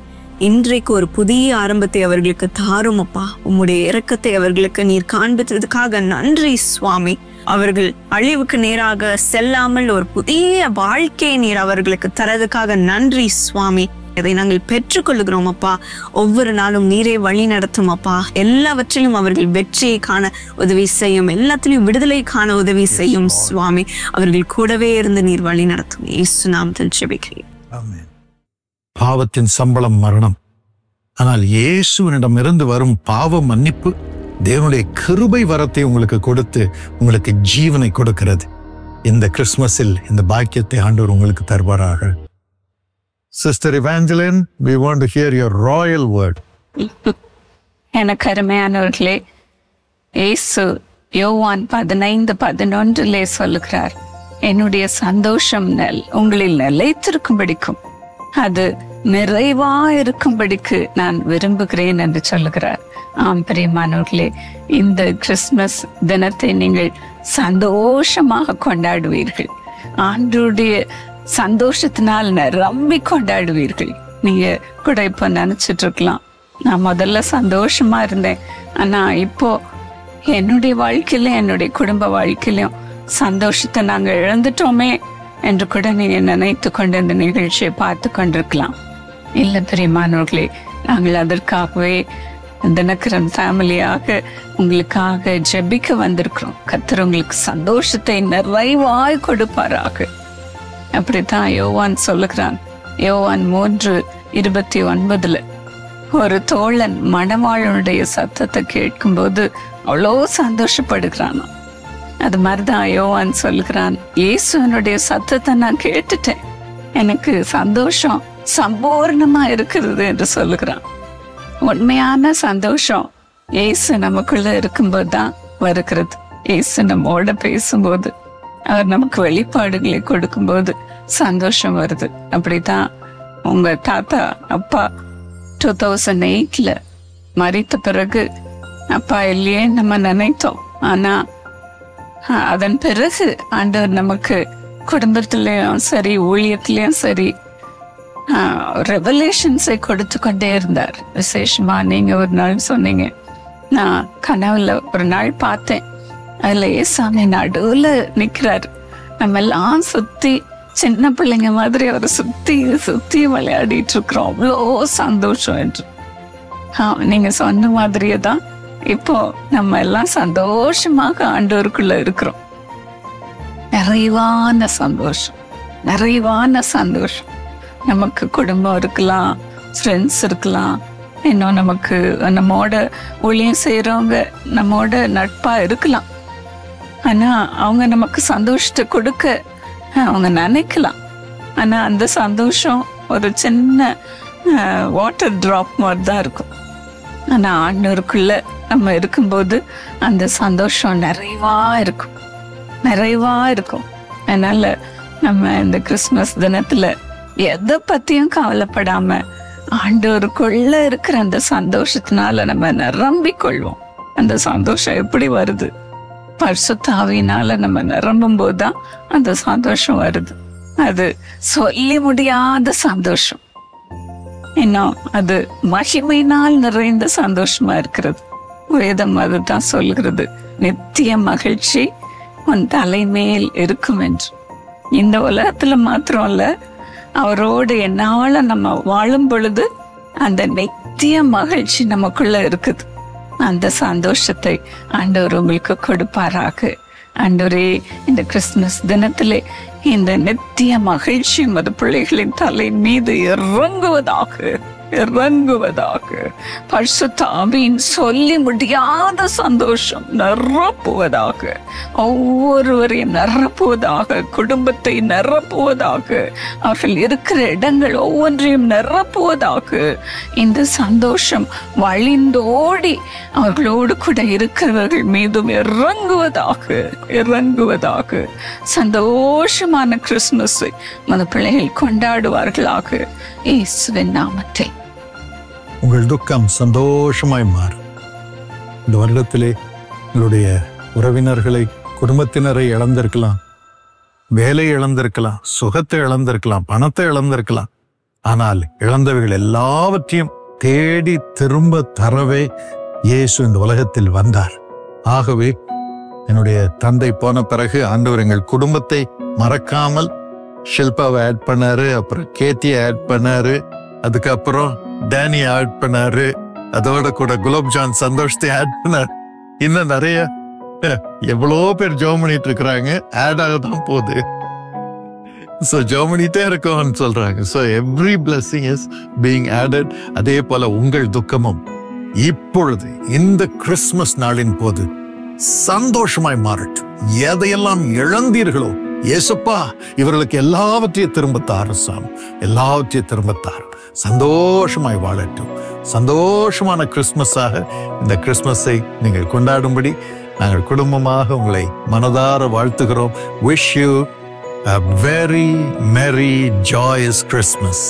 இன்றைக்கு ஒரு புதிய ஆரம்பத்தை அவர்களுக்கு தாரும் அப்பா. உம்முடைய இரக்கத்தை அவர்களுக்கு நீர் காண்பித்ததுக்காக நன்றி சுவாமி. அவர்கள் அழிவுக்கு நேராக செல்லாமல் ஒரு புதிய வாழ்க்கையை நீர் அவர்களுக்கு தரதுக்காக நன்றி சுவாமி. இதை நாங்கள் பெற்றுக்கொள்ளுகிறோம் அப்பா. ஒவ்வொரு நாளும் நீரே வழி நடத்தும் அப்பா. எல்லாவற்றிலும் அவர்கள் வெற்றியை காண உதவி செய்யும், எல்லாத்திலையும் விடுதலை காண உதவி செய்யும் சுவாமி. அவர்கள் கூடவே இருந்து நீர் வழி நடத்தும். இயேசு நாமத்தில் ஜெபிக்கிறேன். ஆமென். பாவத்தின் சம்பளம் மரணம், ஆனால் இயேசுவினிடமிருந்து வரும் பாவ மன்னிப்பு தேவனுடைய கிருபை வரத்தை உங்களுக்கு கொடுத்து உங்களுக்கு ஜீவனை கொடுக்கிறது. இந்த கிறிஸ்துமஸில் இந்த பாக்கியத்தை ஆண்டவர் உங்களுக்கு தருவாராக. Sister Evangeline, we want to hear your royal word. எனக்கு அருமையானவர்களே, இயேசு யோவான் 15:11 சொல்லுகிறார், என்னுடைய சந்தோஷம் உங்களில் நிலைத்திருக்கும்படிக்கும் அது நிறைவா இருக்கும்படிக்கு நான் விரும்புகிறேன் என்று சொல்லுகிறார். ஆம் பிரியமானவர்களே, இந்த கிறிஸ்துமஸ் தினத்தை நீங்கள் சந்தோஷமாக கொண்டாடுவீர்கள். ஆண்டவருடைய சந்தோஷத்தினால் நிரம்பி கொண்டாடுவீர்கள். நீங்க கூட இப்போ நினைச்சிட்டு இருக்கலாம், நான் முதல்ல சந்தோஷமா இருந்தேன், ஆனா இப்போ என்னுடைய வாழ்க்கையிலும் என்னுடைய குடும்ப வாழ்க்கையிலும் சந்தோஷத்தை நாங்க இழந்துட்டோமே என்று கூட நீங்க நினைத்து கொண்டு இந்த நிகழ்ச்சியை பார்த்து கொண்டிருக்கலாம். இல்லை பிரியமானவர்களே, நாங்கள் அதற்காகவே தினகரன் ஃபேமிலியாக உங்களுக்காக ஜெபிக்க வந்திருக்கிறோம். கர்த்தர் உங்களுக்கு சந்தோஷத்தை நிறைவாய் கொடுப்பாராக. அப்படித்தான் யோவான் சொல்லுகிறான். யோவான் 3:29 ஒரு தோழன் மணவாளனுடைய சத்தத்தை கேட்கும்போது அவ்வளோ சந்தோஷப்படுகிறானா. அது மாதிரிதான் யோவான் சொல்லுகிறான், இயேசுவனுடைய சத்தத்தை நான் கேட்டுட்டேன், எனக்கு சந்தோஷம் சம்பூர்ணமா இருக்கிறது என்று சொல்லுகிறான். உண்மையான சந்தோஷம் இயேசு நமக்குள்ள இருக்கும்போது தான் வருகிறது. இயேசு நம்மோட பேசும்போது, அவர் நமக்கு வெளிப்பாடுகளை கொடுக்கும்போது சந்தோஷம் வருது. அப்படித்தான் உங்க தாத்தா அப்பா 2008 மரித்த பிறகு அப்பா இல்லையே நம்ம நினைத்தோம். ஆனா அதன் பிறகு ஆண்டவர் நமக்கு குடும்பத்திலயும் சரி ஊழியத்திலயும் சரி ரெவலேஷன்ஸை கொடுத்து கொண்டே இருந்தார். விசேஷமா நீங்க ஒரு நாள் சொன்னீங்க, நான் கனவுல ஒரு நாள் பார்த்தேன், அதுல ஏசாமி நடுவுல நிக்கிறாரு, நம்ம எல்லாம் சுத்தி சின்ன பிள்ளைங்க மாதிரி அவரை சுத்தி சுத்தி விளையாடிட்டு இருக்கிறோம், அவ்வளோ சந்தோஷம் என்று. நீங்க சொன்ன மாதிரியே தான் இப்போ நம்ம எல்லாம் சந்தோஷமாக ஆண்டவருக்குள்ள இருக்கிறோம். நிறைவான சந்தோஷம், நிறைவான சந்தோஷம். நமக்கு குடும்பம் இருக்கலாம், ஃப்ரெண்ட்ஸ் இருக்கலாம், இன்னும் நமக்கு நம்மோட ஊழியம் செய்யறவங்க நம்மோட நட்பா இருக்கலாம். ஆனா அவங்க நமக்கு சந்தோஷத்தை கொடுக்க அவங்க நினைக்கலாம். ஆனா அந்த சந்தோஷம் ஒரு சின்ன வாட்டர் டிராப் மாதிரி தான் இருக்கும். ஆனா ஆண்டவருக்குள்ள நம்ம இருக்கும்போது அந்த சந்தோஷம் நிறைவா இருக்கும், நிறைவா இருக்கும். அதனால நம்ம இந்த கிறிஸ்துமஸ் தினத்துல எதை பத்தியும் கவலைப்படாம ஆண்டவருக்குள்ள இருக்கிற அந்த சந்தோஷத்தினால நம்ம நிரம்பிக் கொள்வோம். அந்த சந்தோஷம் எப்படி வருது? பரிசுத்த ஆவியினால நம்ம நிரம்பும் போதுதான் அந்த சந்தோஷம் வருது. அது சொல்லி முடியாத சந்தோஷம். இன்னும் அது மகிமையினால் நிறைந்த சந்தோஷமா இருக்கிறது. வேதம் அதுதான் சொல்கிறது, நித்திய மகிழ்ச்சி உன் தலைமையில் இருக்கும் என்று. இந்த உலகத்துல மாத்திரம் இல்ல, அவரோடு என்னால நம்ம வாழும் பொழுது அந்த நித்திய மகிழ்ச்சி நமக்குள்ள இருக்குது. அந்த சந்தோஷத்தை ஆண்டவர் உங்களுக்கு கொடுப்பாராக. ஆண்டவரே, இந்த கிறிஸ்துமஸ் தினத்திலே இந்த நித்திய மகிழ்ச்சி மது பிள்ளைகளின் தலை மீது இறங்குவதாக, இறங்குவதாக. பரிசுத்த ஆவியின் சொல்லி முடியாத சந்தோஷம் நிரப்புவதாக, ஒவ்வொருவரையும் நிரப்புவதாக, குடும்பத்தை நிரப்புவதாக, அவர்கள் இருக்கிற இடங்கள் ஒவ்வொன்றையும் நிரப்புவதாக. இந்த சந்தோஷம் வழிந்தோடி அவர்களோடு கூட இருக்கிறவர்கள் மீதும் இறங்குவதாக, இறங்குவதாக. சந்தோஷமான கிறிஸ்துமஸை மது பிள்ளைகள் கொண்டாடுவார்களாக, இயேசுவின் நாமத்தில். உங்கள் துக்கம் சந்தோஷமாய் மாறும். இந்த வருடத்திலே உங்களுடைய உறவினர்களை, குடும்பத்தினரை இழந்திருக்கலாம், வேலை இழந்திருக்கலாம், சுகத்தை இழந்திருக்கலாம், பணத்தை இழந்திருக்கலாம். ஆனால் இழந்தவைகள் எல்லாவற்றையும் தேடி திரும்ப தரவே இயேசு இந்த உலகத்தில் வந்தார். ஆகவே என்னுடைய தந்தை போன பிறகு ஆண்டவர் எங்கள் குடும்பத்தை மறக்காமல் ஷில்பாவை ஆட் பண்ணாரு, அப்புறம் கேத்தியை ஆட் பண்ணாரு, அதுக்கப்புறம் டேனியை ஆட் பண்ணாரு, அதோட கூட குலோப்ஜான் சந்தோஷத்தை ஆட் பண்ணாரு. இன்னும் நிறைய எவ்வளோ பேர் ஜெபம் பண்ணிட்டு இருக்கிறாங்க, ஆட் ஆகதான் போகுது. ஸோ ஜெபம் பண்ணிட்டே இருக்கோம்னு சொல்றாங்க. So every blessing is being added. அதே போல உங்கள் துக்கமும் இப்பொழுது இந்த கிறிஸ்துமஸ் நாளின் போது சந்தோஷமாய் மாறட்டும். எதையெல்லாம் இழந்தீர்களோ, இயேசுப்பா இவர்களுக்கு எல்லாவற்றையும் திரும்பத்தார், எல்லாவற்றையும் திரும்பத்தார். சந்தோஷமாய் வாழட்டும். சந்தோஷமான கிறிஸ்துமஸாக இந்த கிறிஸ்துமஸை நீங்கள் கொண்டாடும்படி நாங்கள் குடும்பமாக உங்களை மனதார வாழ்த்துகிறோம். Wish you a very merry, joyous Christmas.